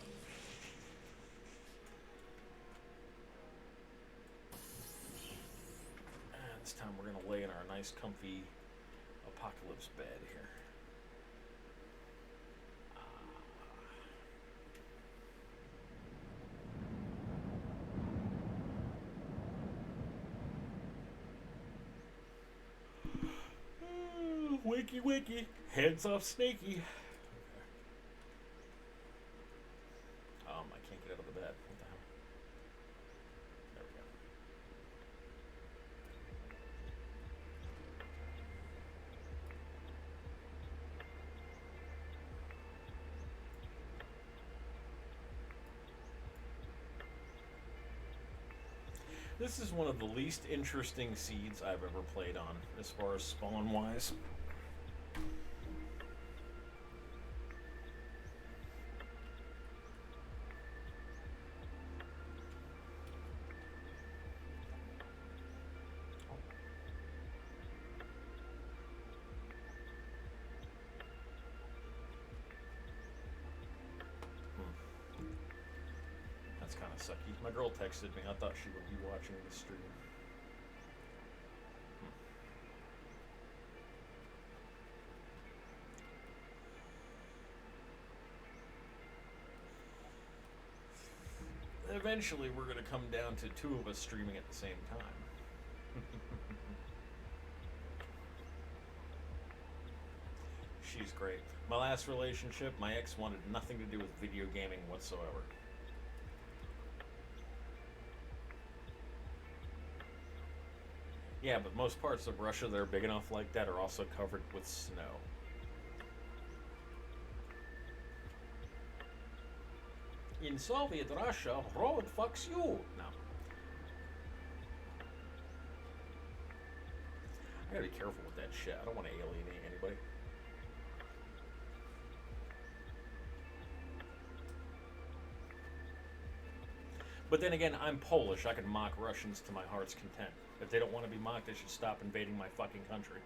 And this time we're going to lay in our nice, comfy apocalypse bed here. Wakey, wakey. Heads off, Snakey. I can't get out of the bed. What the hell? There we go. This is one of the least interesting seeds I've ever played on, as far as spawn-wise. That's kind of sucky. My girl texted me. I thought she would be watching the stream. Eventually, we're going to come down to two of us streaming at the same time. She's great. My last relationship, my ex wanted nothing to do with video gaming whatsoever. Yeah, but most parts of Russia that are big enough like that are also covered with snow. In Soviet Russia, road fucks you. No. I gotta be careful with that shit. I don't want to alienate anybody. But then again, I'm Polish. I can mock Russians to my heart's content. If they don't want to be mocked, they should stop invading my fucking country.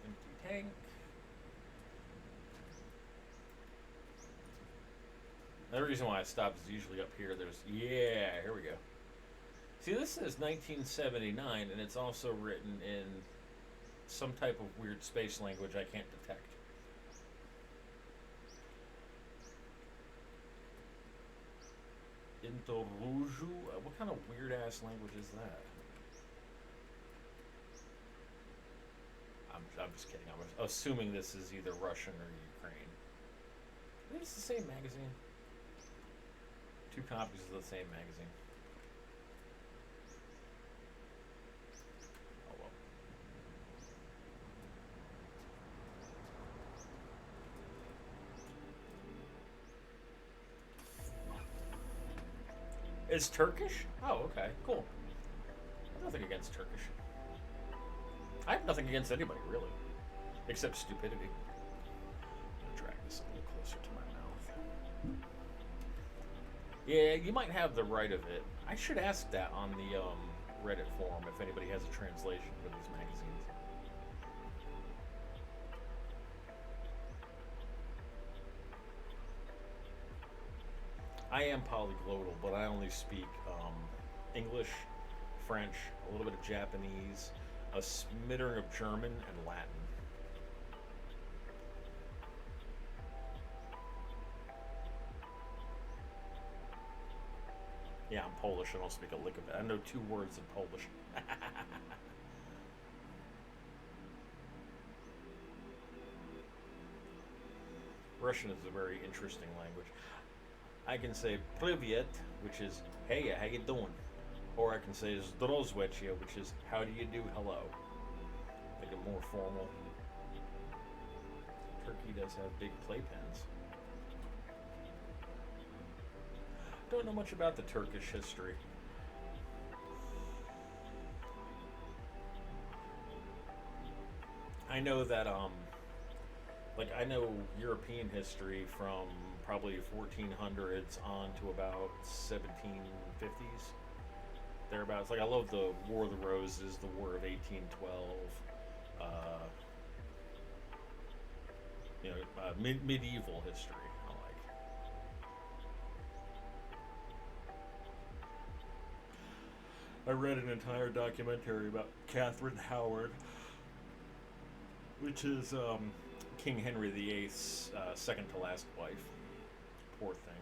Empty tank. The reason why I stopped is usually up here. Here we go. See, this says 1979, and it's also written in some type of weird space language I can't detect. Indoruju? What kind of weird-ass language is that? I'm just kidding. I'm assuming this is either Russian or Ukraine. I think it's the same magazine. 2 copies of the same magazine. Oh well. It's Turkish? Oh, okay, cool. I have nothing against Turkish. I have nothing against anybody, really. Except stupidity. I'm gonna drag this a little closer to my mouth. Yeah, you might have the right of it. I should ask that on the Reddit forum if anybody has a translation for these magazines. I am polyglottal, but I only speak English, French, a little bit of Japanese, a smattering of German, and Latin. Yeah, I'm Polish. I don't speak a lick of it. I know 2 words in Polish. Russian is a very interesting language. I can say "Privyet," which is "Hey, how you doing?" Or I can say "Zdrozwechya," which is "How do you do? Hello." Make it more formal. Turkey does have big playpens. Don't know much about the Turkish history. I know that like I know European history from probably 1400s on to about 1750s thereabouts. Like I love the War of the Roses, the War of 1812. Uh, medieval history. I like. I read an entire documentary about Catherine Howard, which is King Henry VIII's second to last wife. Poor thing.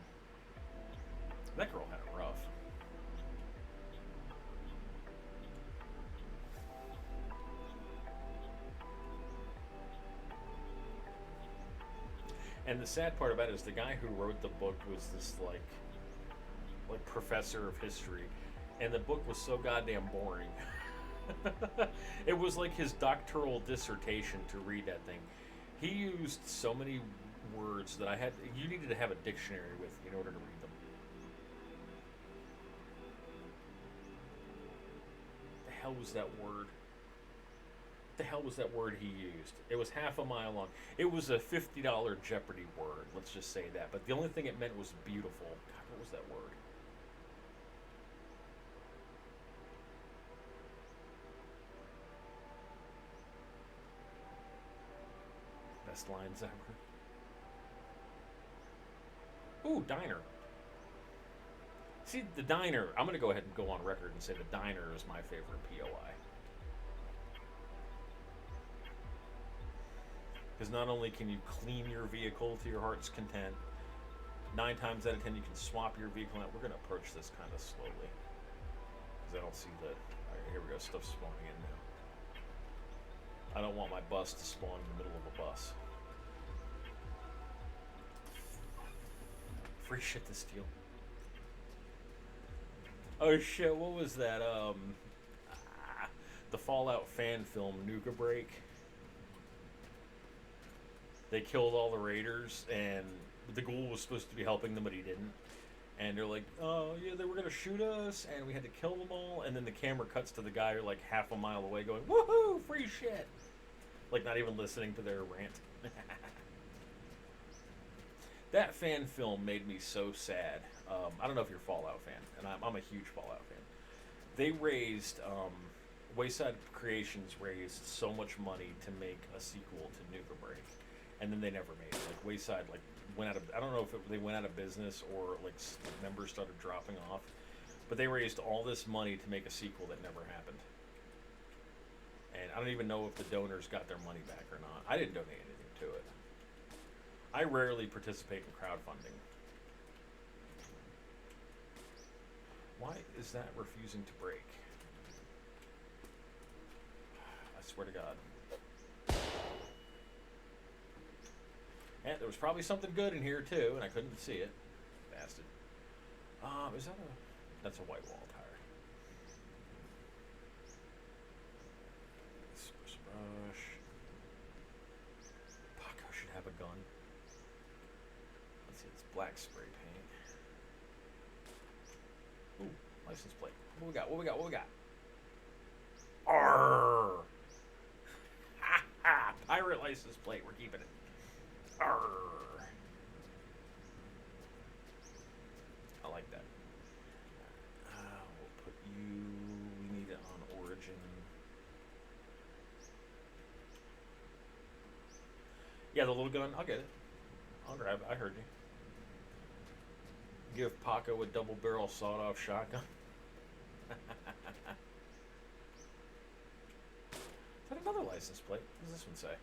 That girl had it rough. And the sad part about it is the guy who wrote the book was this like professor of history, and the book was so goddamn boring. It was like his doctoral dissertation to read that thing. He used so many words that you needed to have a dictionary with in order to read them. The hell was that word? The hell was that word he used? It was half a mile long. It was a $50 Jeopardy word, let's just say that. But the only thing it meant was beautiful. God, what was that word? Best lines ever. Ooh, diner. See, the diner, I'm going to go ahead and go on record and say the diner is my favorite POI. Because not only can you clean your vehicle to your heart's content, 9 times out of 10 you can swap your vehicle out. We're going to approach this kind of slowly. Because I don't see the... Alright, here we go. Stuff's spawning in now. I don't want my bus to spawn in the middle of a bus. Free shit to steal. Oh shit, what was that? The Fallout fan film, Nuka Break. They killed all the raiders, and the ghoul was supposed to be helping them, but he didn't. And they're like, oh, yeah, they were going to shoot us, and we had to kill them all. And then the camera cuts to the guy like half a mile away going, woohoo, free shit. Like not even listening to their rant. That fan film made me so sad. I don't know if you're a Fallout fan, and I'm a huge Fallout fan. They raised, Wayside Creations raised so much money to make a sequel to Nuka Break. And then they never made it. Like Wayside, went out of. I don't know if they went out of business or members started dropping off, but they raised all this money to make a sequel that never happened. And I don't even know if the donors got their money back or not. I didn't donate anything to it. I rarely participate in crowdfunding. Why is that refusing to break? I swear to God. And there was probably something good in here too, and I couldn't see it. Bastard. Is that a... That's a white wall tire. Spruce brush. Paco should have a gun. Let's see, it's black spray paint. Ooh, license plate. What we got? What we got? What we got? Arrgh! Ha ha! Pirate license plate. We're keeping it. Arrgh. I like that. We'll put you... We need it on origin. Yeah, the little gun. I'll get it. I'll grab it. I heard you. Give Paco a double barrel sawed-off shotgun. Is that another license plate? What does this one say?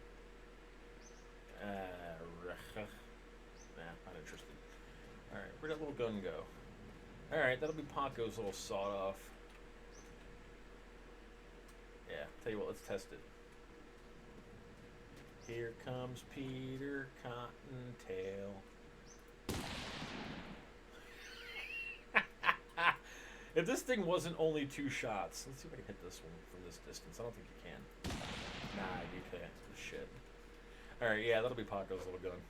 Nah, not interested. Alright, where'd that little gun go? Alright, that'll be Paco's little sawed-off. Yeah, tell you what, let's test it. Here comes Peter Cottontail. If this thing wasn't only 2 shots, let's see if I can hit this one from this distance. I don't think you can. Nah, you can't. Shit. Alright, yeah, that'll be Paco's little gun.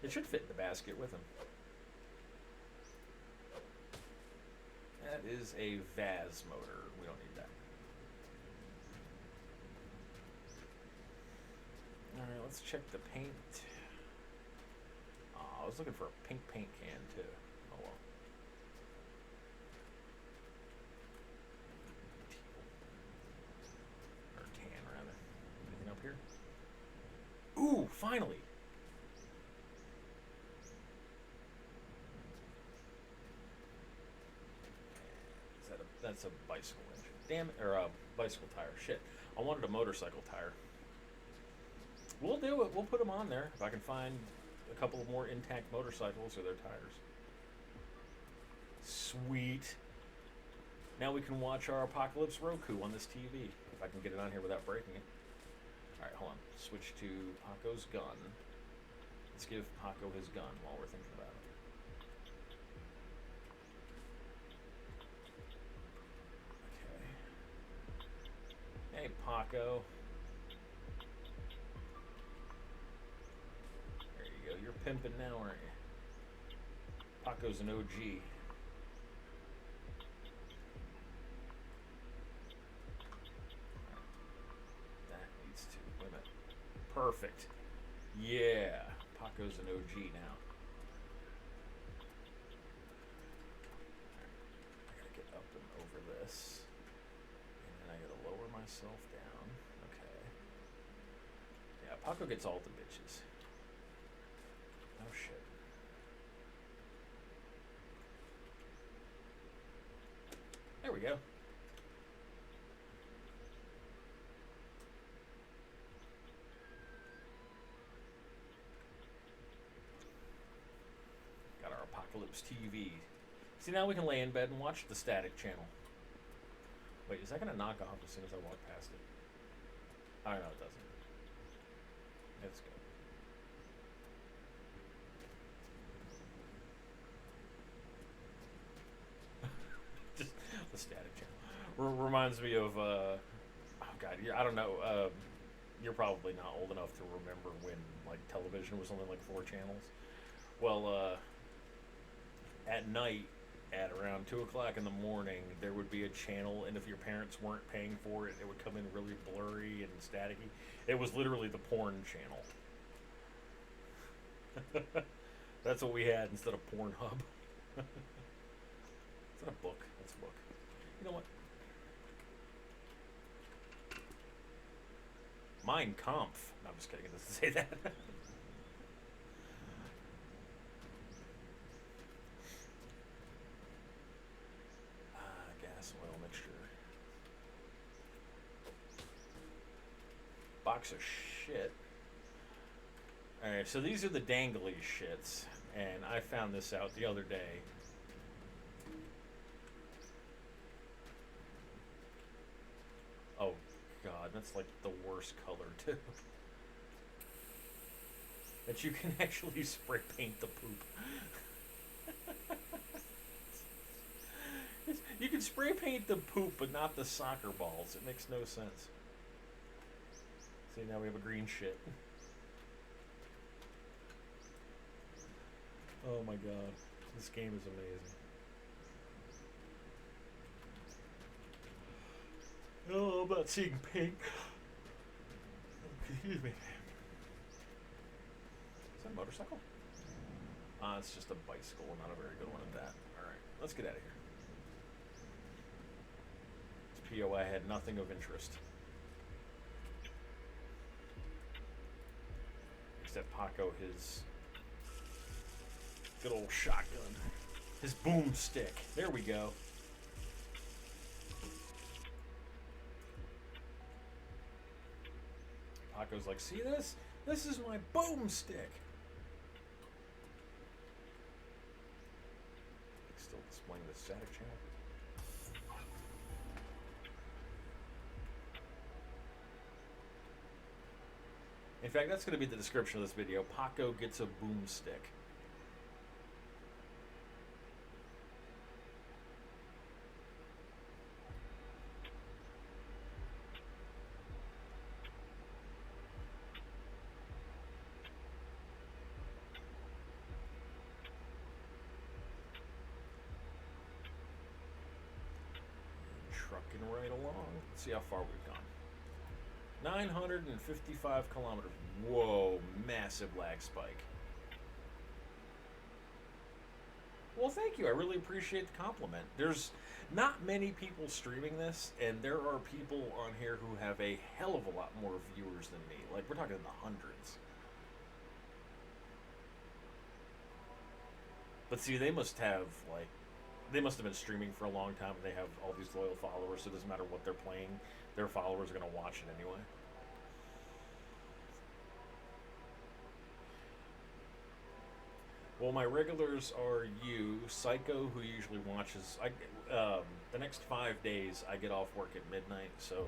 It should fit in the basket with him. That is a Vaz motor. We don't need that. Alright, let's check the paint. I was looking for a pink paint can too. Oh well. Or tan, rather. Anything up here? Ooh, finally! That's a bicycle engine. Damn it, or a bicycle tire. Shit. I wanted a motorcycle tire. We'll do it. We'll put them on there if I can find a couple of more intact motorcycles or their tires. Sweet. Now we can watch our Apocalypse Roku on this TV. If I can get it on here without breaking it. Alright, hold on. Switch to Paco's gun. Let's give Paco his gun while we're thinking about it. Hey, Paco. There you go. You're pimping now, aren't you? Paco's an OG. That needs to. Wait a minute. Perfect. Yeah. Paco's an OG now. I gotta get up and over this. I gotta lower myself down. Okay. Yeah, Paco gets all the bitches. Oh shit. There we go. Got our Apocalypse TV. See, now we can lay in bed and watch the static channel. Wait, is that going to knock off as soon as I walk past it? Oh, no, it doesn't. It's good. Just the static channel. Reminds me of, oh, God, I don't know. You're probably not old enough to remember when, like, television was only, like, 4 channels. Well, at night, at around 2 o'clock in the morning, there would be a channel, and if your parents weren't paying for it, it would come in really blurry and staticky. It was literally the porn channel. That's what we had instead of Pornhub. Is that a book? That's a book. You know what? Mein Kampf. No, I'm just kidding. It doesn't say that. Gas oil mixture. Box of shit. Alright, so these are the dangly shits. And I found this out the other day. Oh, God, that's like the worst color, too. That you can actually spray paint the poop. You can spray paint the poop, but not the soccer balls. It makes no sense. See, now we have a green shit. Oh my God. This game is amazing. Oh, I'm not seeing pink. Excuse me. Is that a motorcycle? It's just a bicycle, not a very good one at that. Alright, let's get out of here. This POI had nothing of interest. Except Paco, his good old shotgun. His boomstick. There we go. Paco's like, see this? This is my boomstick. Still displaying the static channel. In fact, that's going to be the description of this video. Paco gets a boomstick. trucking right along. Let's see how far we've gone. 955 kilometers. Whoa, massive lag spike. Well, thank you. I really appreciate the compliment. There's not many people streaming this, and there are people on here who have a hell of a lot more viewers than me. Like, we're talking in the hundreds. But see, they must have, like, they must have been streaming for a long time, and they have all these loyal followers, so it doesn't matter what they're playing, their followers are going to watch it anyway. Well, my regulars are you, Psycho, who usually watches. The next 5 days, I get off work at midnight, so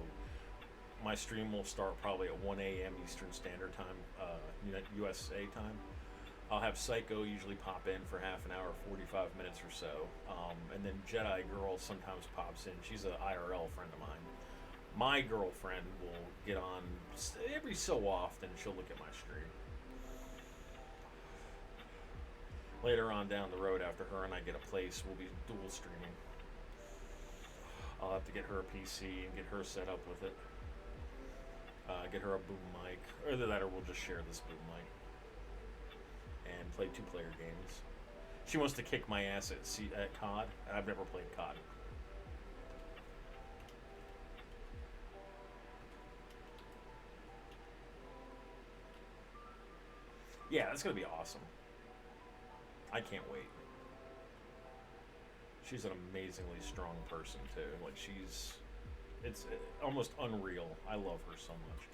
my stream will start probably at 1 a.m. Eastern Standard Time, USA time. I'll have Psycho usually pop in for half an hour, 45 minutes or so. And then Jedi Girl sometimes pops in. She's an IRL friend of mine. My girlfriend will get on every so often. She'll look at my stream. Later on down the road, after her and I get a place, we'll be dual streaming. I'll have to get her a PC and get her set up with it. Get her a boom mic. Either that or we'll just share this boom mic. And play two-player games. She wants to kick my ass at COD, and I've never played COD. Yeah, that's gonna be awesome. I can't wait. She's an amazingly strong person too. Like it's almost unreal. I love her so much.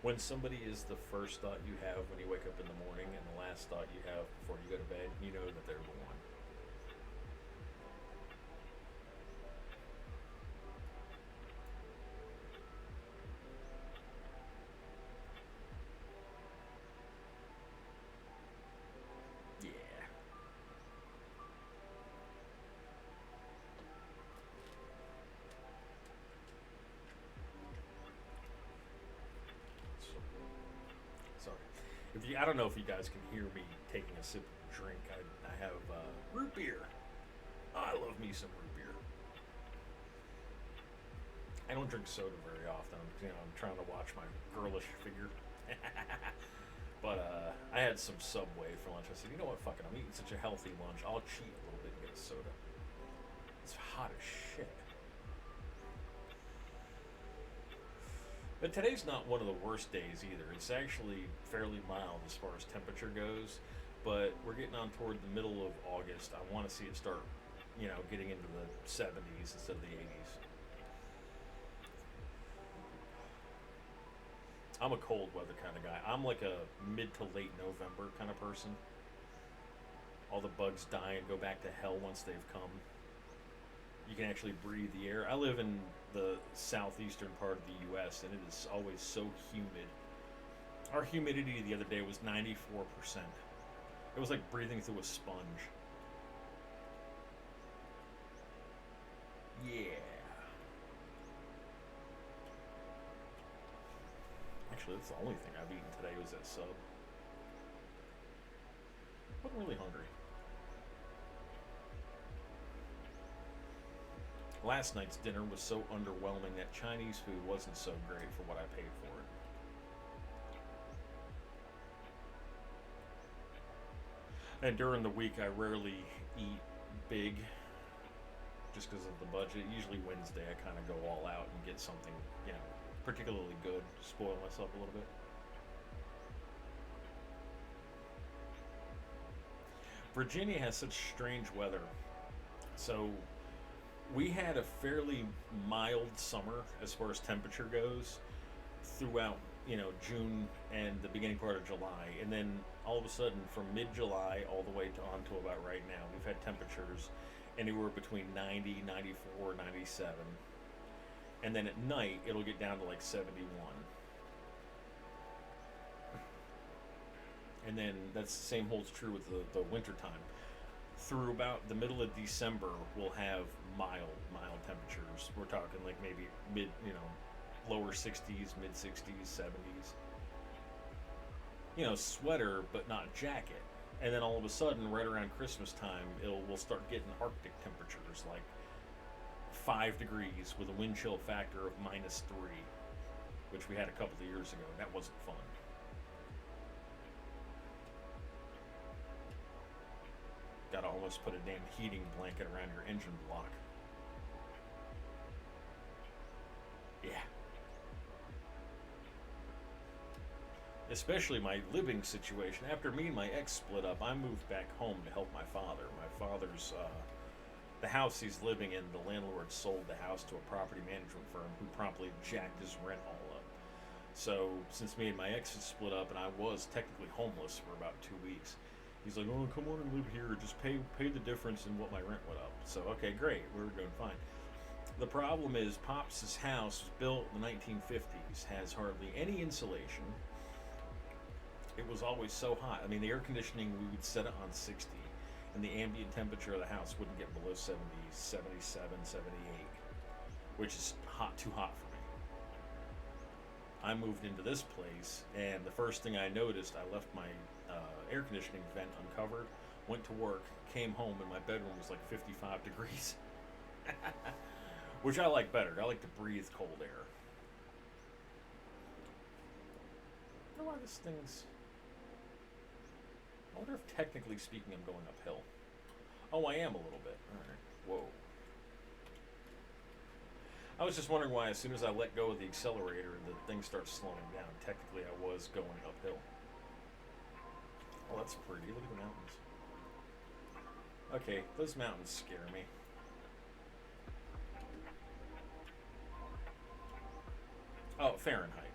When somebody is the first thought you have when you wake up in the morning and the last thought you have before you go to bed, you know that they're the one. Yeah. Sorry. I don't know if you guys can hear me taking a sip of drink. I have root beer. I love me some root beer. I don't drink soda very often. I'm trying to watch my girlish figure. But I had some Subway for lunch. I said, you know what, fuck it. I'm eating such a healthy lunch. I'll cheat a little bit and get a soda. It's hot as shit. But today's not one of the worst days either. It's actually fairly mild as far as temperature goes. But we're getting on toward the middle of August. I want to see it start, getting into the 70s instead of the 80s. I'm a cold weather kind of guy. I'm like a mid to late November kind of person. All the bugs die and go back to hell once they've come. You can actually breathe the air. I live in the southeastern part of the U.S. and it is always so humid. Our humidity the other day was 94%. It was like breathing through a sponge. Yeah. Actually, that's the only thing I've eaten today was that sub. Wasn't really hungry. Last night's dinner was so underwhelming that Chinese food wasn't so great for what I paid for it. And during the week, I rarely eat big just because of the budget. Usually Wednesday, I kind of go all out and get something, particularly good, spoil myself a little bit. Virginia has such strange weather. So we had a fairly mild summer as far as temperature goes throughout, June and the beginning part of July. And then all of a sudden from mid-July all the way on to about right now, we've had temperatures anywhere between 90, 94, 97. And then at night, it'll get down to like 71. And then that's the same holds true with the winter time. through about the middle of December, we'll have mild temperatures. We're talking like maybe lower 60s, mid 60s, 70s. Sweater but not jacket. And then all of a sudden, right around Christmas time, we'll start getting Arctic temperatures like 5 degrees with a wind chill factor of -3, which we had a couple of years ago. That wasn't fun. Gotta almost put a damn heating blanket around your engine block. Yeah. Especially my living situation. After me and my ex split up, I moved back home to help my father. My father's, the house he's living in, the landlord sold the house to a property management firm who promptly jacked his rent all up. So, since me and my ex had split up and I was technically homeless for about 2 weeks, he's like, "Oh, come on and live here. Just pay the difference in what my rent went up." So, okay, great. We were doing fine. The problem is, Pops' house was built in the 1950s, has hardly any insulation. It was always so hot. I mean, the air conditioning, we would set it on 60, and the ambient temperature of the house wouldn't get below 70, 77, 78, which is too hot for me. I moved into this place, and the first thing I noticed, I left my air conditioning vent uncovered, went to work, came home, and my bedroom was like 55 degrees. Which I like better. I like to breathe cold air. I don't know why this thing's... I wonder if, technically speaking, I'm going uphill. Oh, I am a little bit. Alright. Whoa. I was just wondering why as soon as I let go of the accelerator, the thing starts slowing down. Technically, I was going uphill. Oh, that's pretty. Look at the mountains. Okay, those mountains scare me. Oh, Fahrenheit.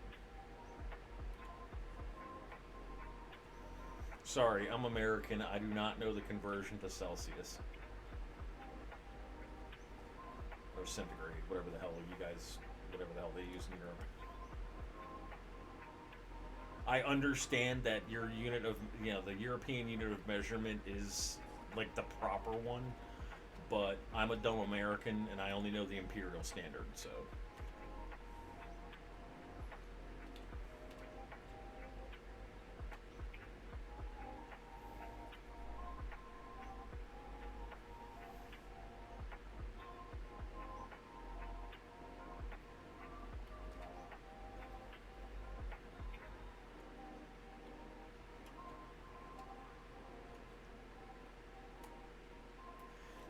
Sorry, I'm American. I do not know the conversion to Celsius. Or centigrade, whatever the hell they use in Europe. I understand that your unit of, the European unit of measurement is like the proper one, but I'm a dumb American and I only know the imperial standard, so.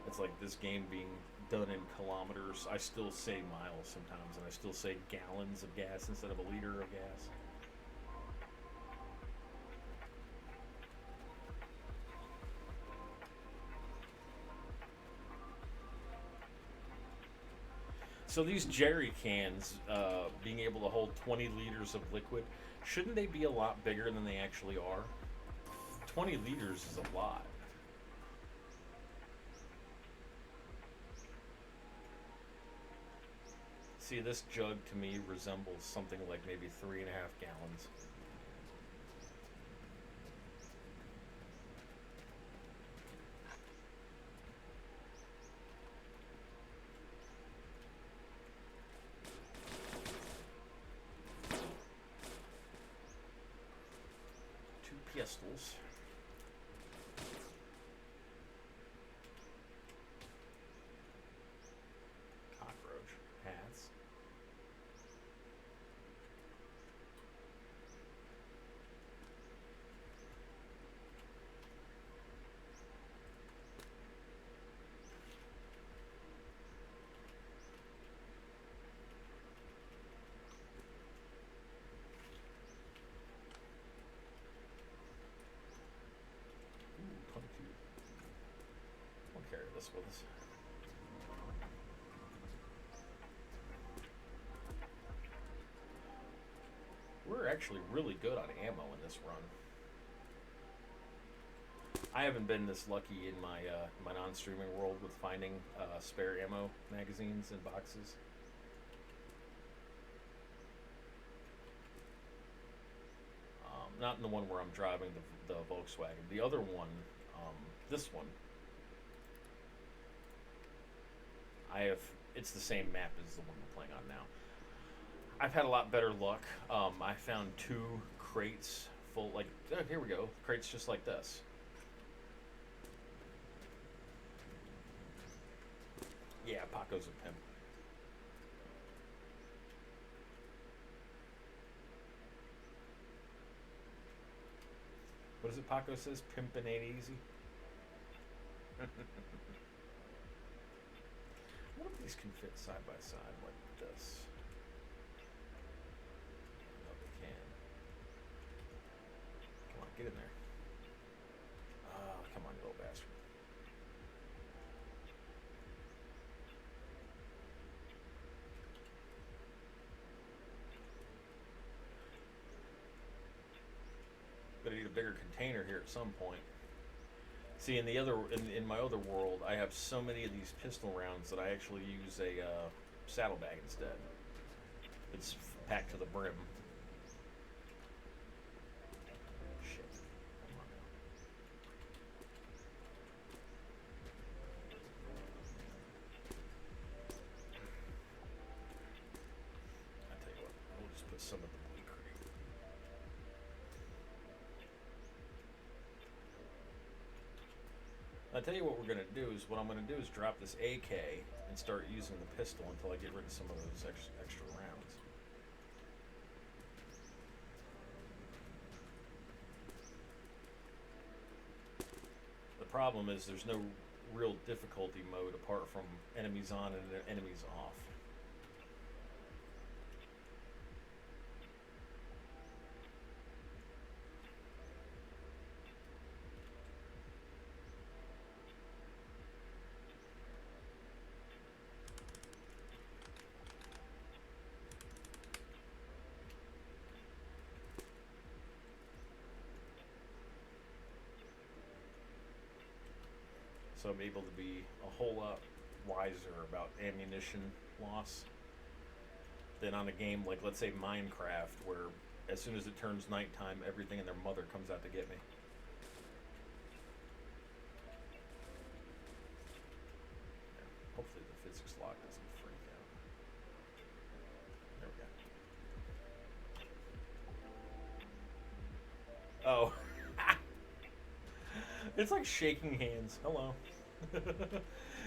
It's like this game being done in kilometers. I still say miles sometimes, and I still say gallons of gas instead of a liter of gas. So these jerry cans, being able to hold 20 liters of liquid, shouldn't they be a lot bigger than they actually are? 20 liters is a lot. See, this jug to me resembles something like maybe 3.5 gallons. Two pistols. Cockroach. Hats. Ooh, 22. We'll carry this with us. We're actually really good on ammo in this run. I haven't been this lucky in my non-streaming world with finding spare ammo magazines and boxes. Not in the one where I'm driving the Volkswagen. The other one, this one, I have. It's the same map as the one we're playing on now. I've had a lot better luck. I found 2 crates full. Like, oh, here we go. Crates just like this. Yeah, Paco's a pimp. What is it Paco says? Pimpin' ain't easy. What if these can fit side by side like this? No, they can. Come on, get in there. Oh, come on, you little bastard. Gonna need a bigger container here at some point. See, in my other world, I have so many of these pistol rounds that I actually use a saddlebag instead. It's packed to the brim. Shit. Come on now. I tell you what, we'll just put some of the blue crate. I tell you what we're gonna do is what I'm gonna do is drop this AK and start using the pistol until I get rid of some of those extra rounds. The problem is there's no real difficulty mode apart from enemies on and enemies off. So I'm able to be a whole lot wiser about ammunition loss than on a game like, let's say, Minecraft, where as soon as it turns nighttime, everything and their mother comes out to get me. Yeah, hopefully the physics lock doesn't freak out. There we go. Oh. It's like shaking hands. Hello.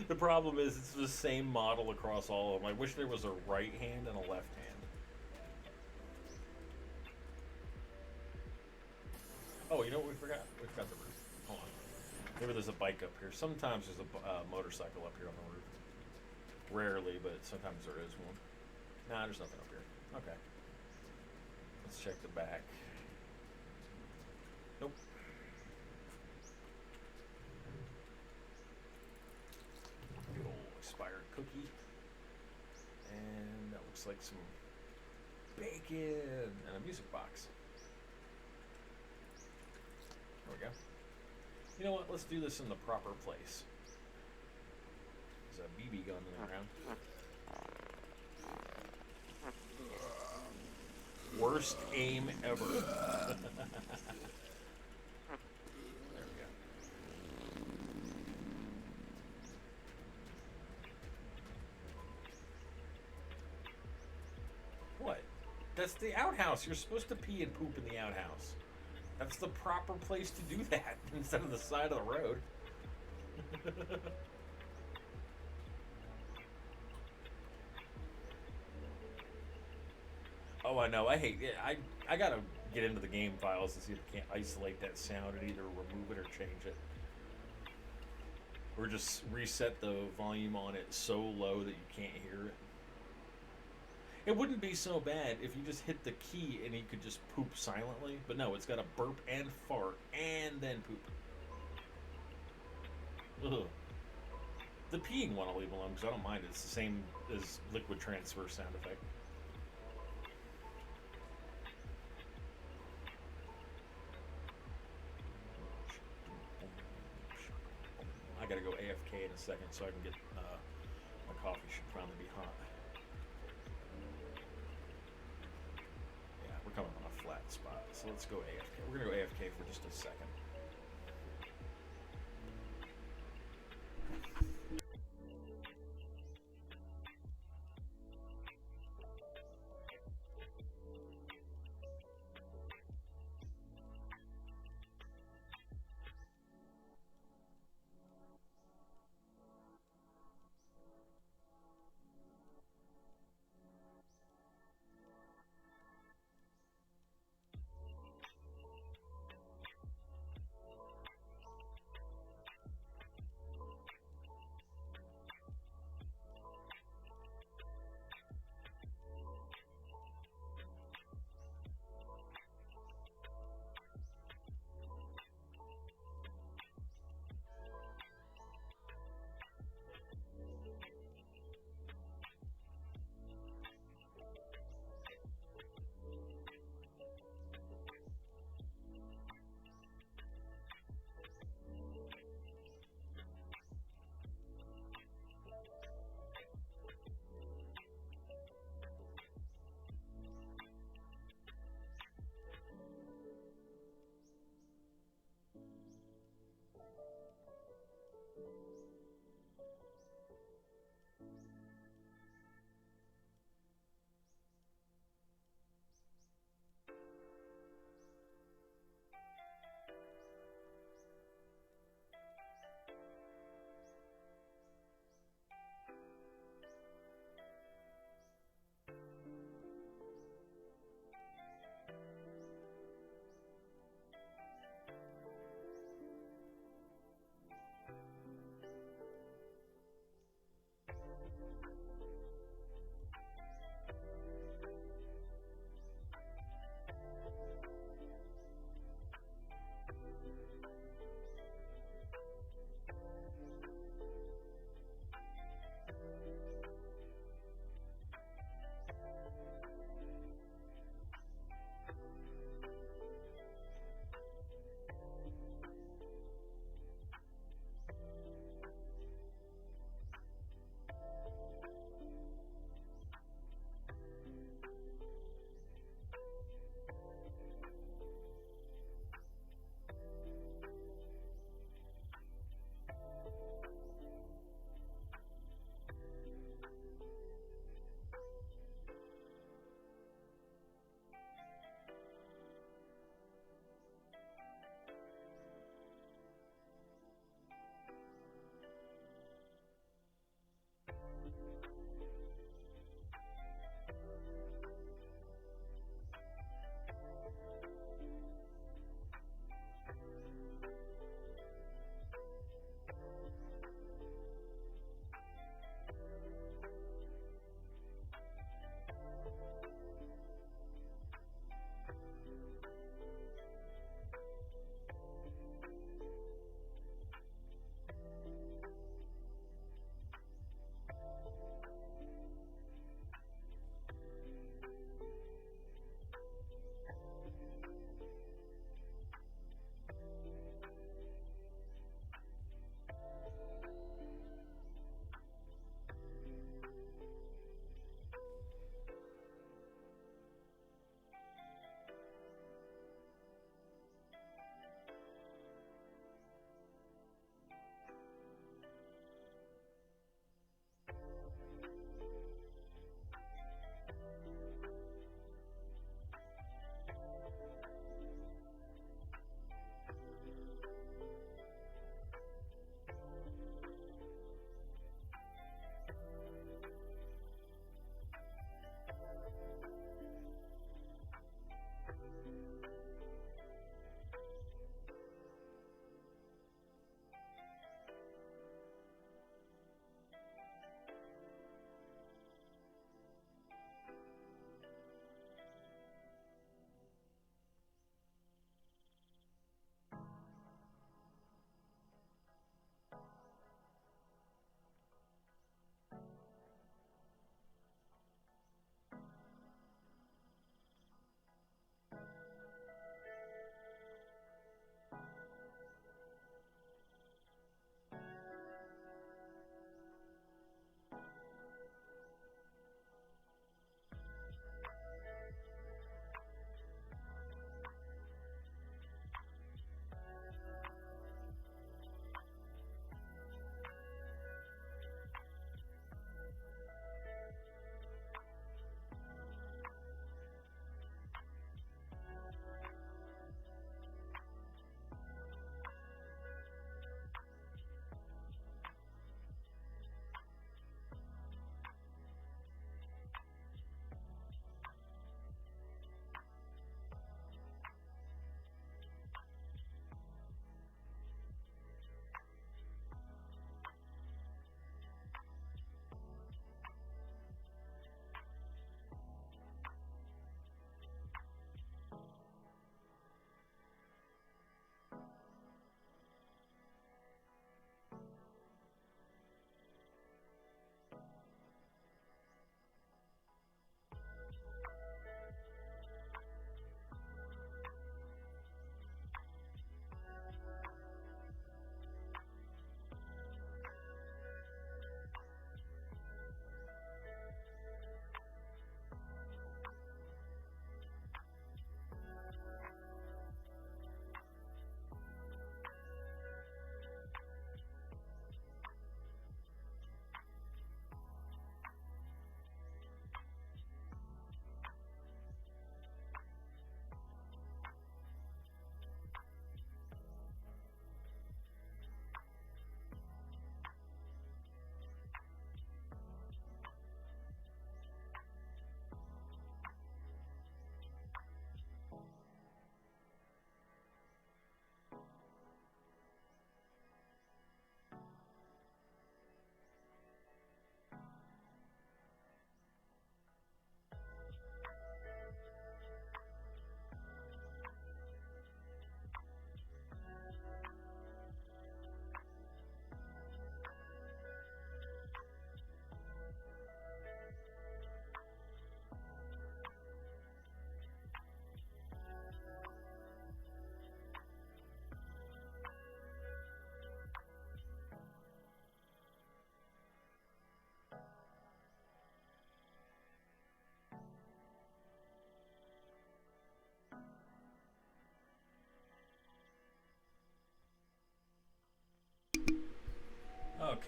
The problem is it's the same model across all of them. I wish there was a right hand and a left hand. Oh, you know what we forgot? We forgot the roof. Hold on. Maybe there's a bike up here. Sometimes there's a motorcycle up here on the roof. Rarely, but sometimes there is one. Nah, there's nothing up here. Okay. Let's check the back. Nope. Good old expired cookie. And that looks like some bacon and a music box. There we go. You know what? Let's do this in the proper place. There's a BB gun in the ground. Worst aim ever. There we go. What? That's the outhouse. You're supposed to pee and poop in the outhouse. That's the proper place to do that instead of the side of the road. Oh, I know. I hate it. I gotta get into the game files to see if I can't isolate that sound and either remove it or change it. Or just reset the volume on it so low that you can't hear it. It wouldn't be so bad if you just hit the key and you could just poop silently. But no, it's got to burp and fart and then poop. Ugh. The peeing one I'll leave alone because I don't mind it. It's the same as liquid transfer sound effect. I gotta go AFK in a second so I can get my coffee should finally be hot. Yeah, we're coming on a flat spot, so let's go AFK. We're gonna go AFK for just a second.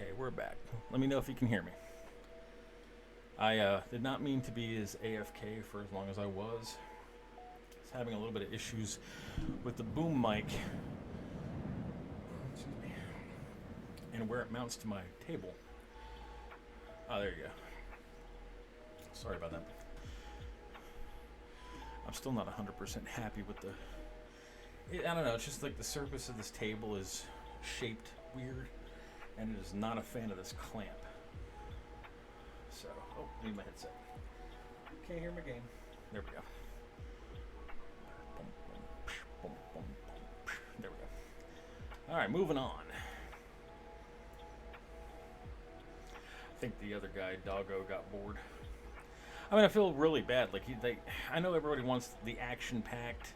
Okay, we're back. Let me know if you can hear me. I did not mean to be as AFK for as long as I was. I was having a little bit of issues with the boom mic. Excuse me. And where it mounts to my table. Oh, there you go. Sorry about that. I'm still not 100% happy with I don't know, it's just like the surface of this table is shaped weird, and it is not a fan of this clamp. So, need my headset. Can't hear my game. There we go. There we go. Alright, moving on. I think the other guy, Doggo, got bored. I mean, I feel really bad. Like, I know everybody wants the action-packed,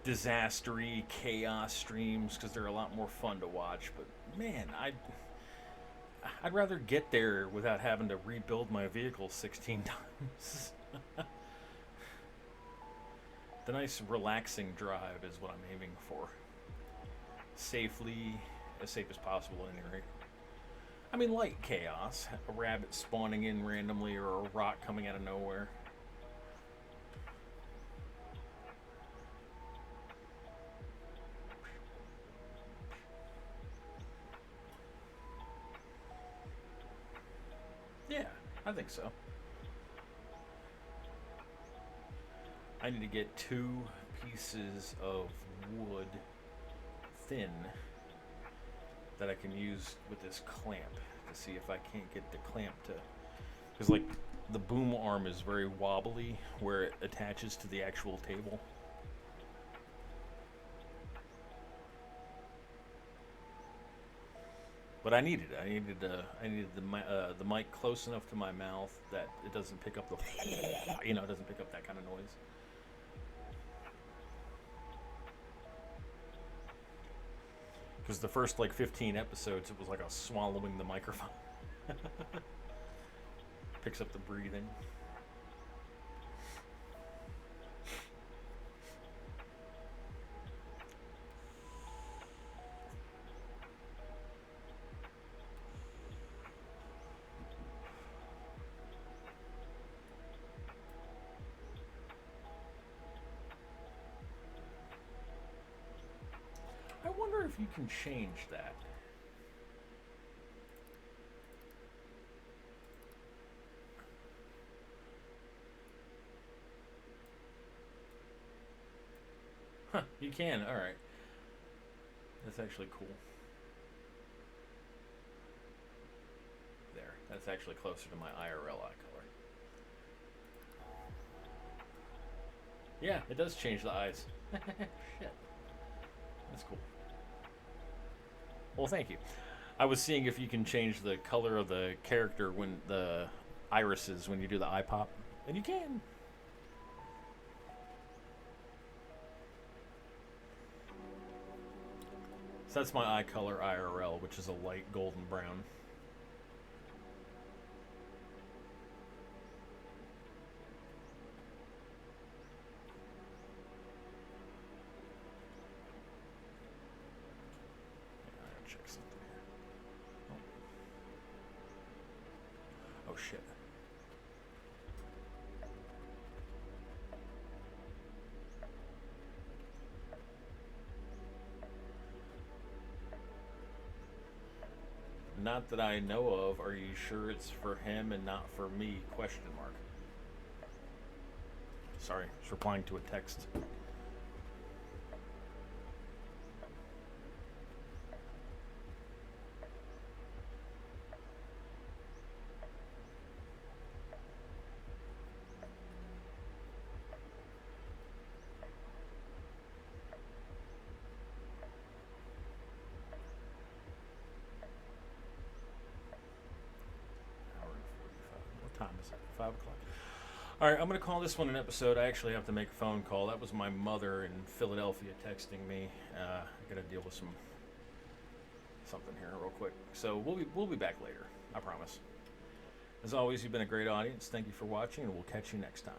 disastery, chaos streams because they're a lot more fun to watch. But man, I'd rather get there without having to rebuild my vehicle 16 times. The nice, relaxing drive is what I'm aiming for. Safely, as safe as possible, at any rate. I mean, light chaos, a rabbit spawning in randomly or a rock coming out of nowhere. Yeah, I think so. I need to get 2 pieces of wood thin that I can use with this clamp to see if I can't get the clamp to, because like the boom arm is very wobbly where it attaches to the actual table. But I needed it. I needed the mic close enough to my mouth that it doesn't pick up the it doesn't pick up that kind of noise. Because the first like 15 episodes, it was like I was swallowing the microphone. Picks up the breathing. I wonder if you can change that. Huh, you can, alright. That's actually cool. There, that's actually closer to my IRL eye color. Yeah, it does change the eyes. Shit. That's cool. Well, thank you. I was seeing if you can change the color of the character when the irises when you do the eye pop, and you can. So that's my eye color IRL, which is a light golden brown. Oh shit. Not that I know of. Are you sure it's for him and not for me? Question mark. Sorry, just replying to a text. Time is it? 5 o'clock. All right, I'm going to call this one an episode. I actually have to make a phone call. That was my mother in Philadelphia texting me. I got to deal with something here real quick. So we'll be back later. I promise. As always, you've been a great audience. Thank you for watching, and we'll catch you next time.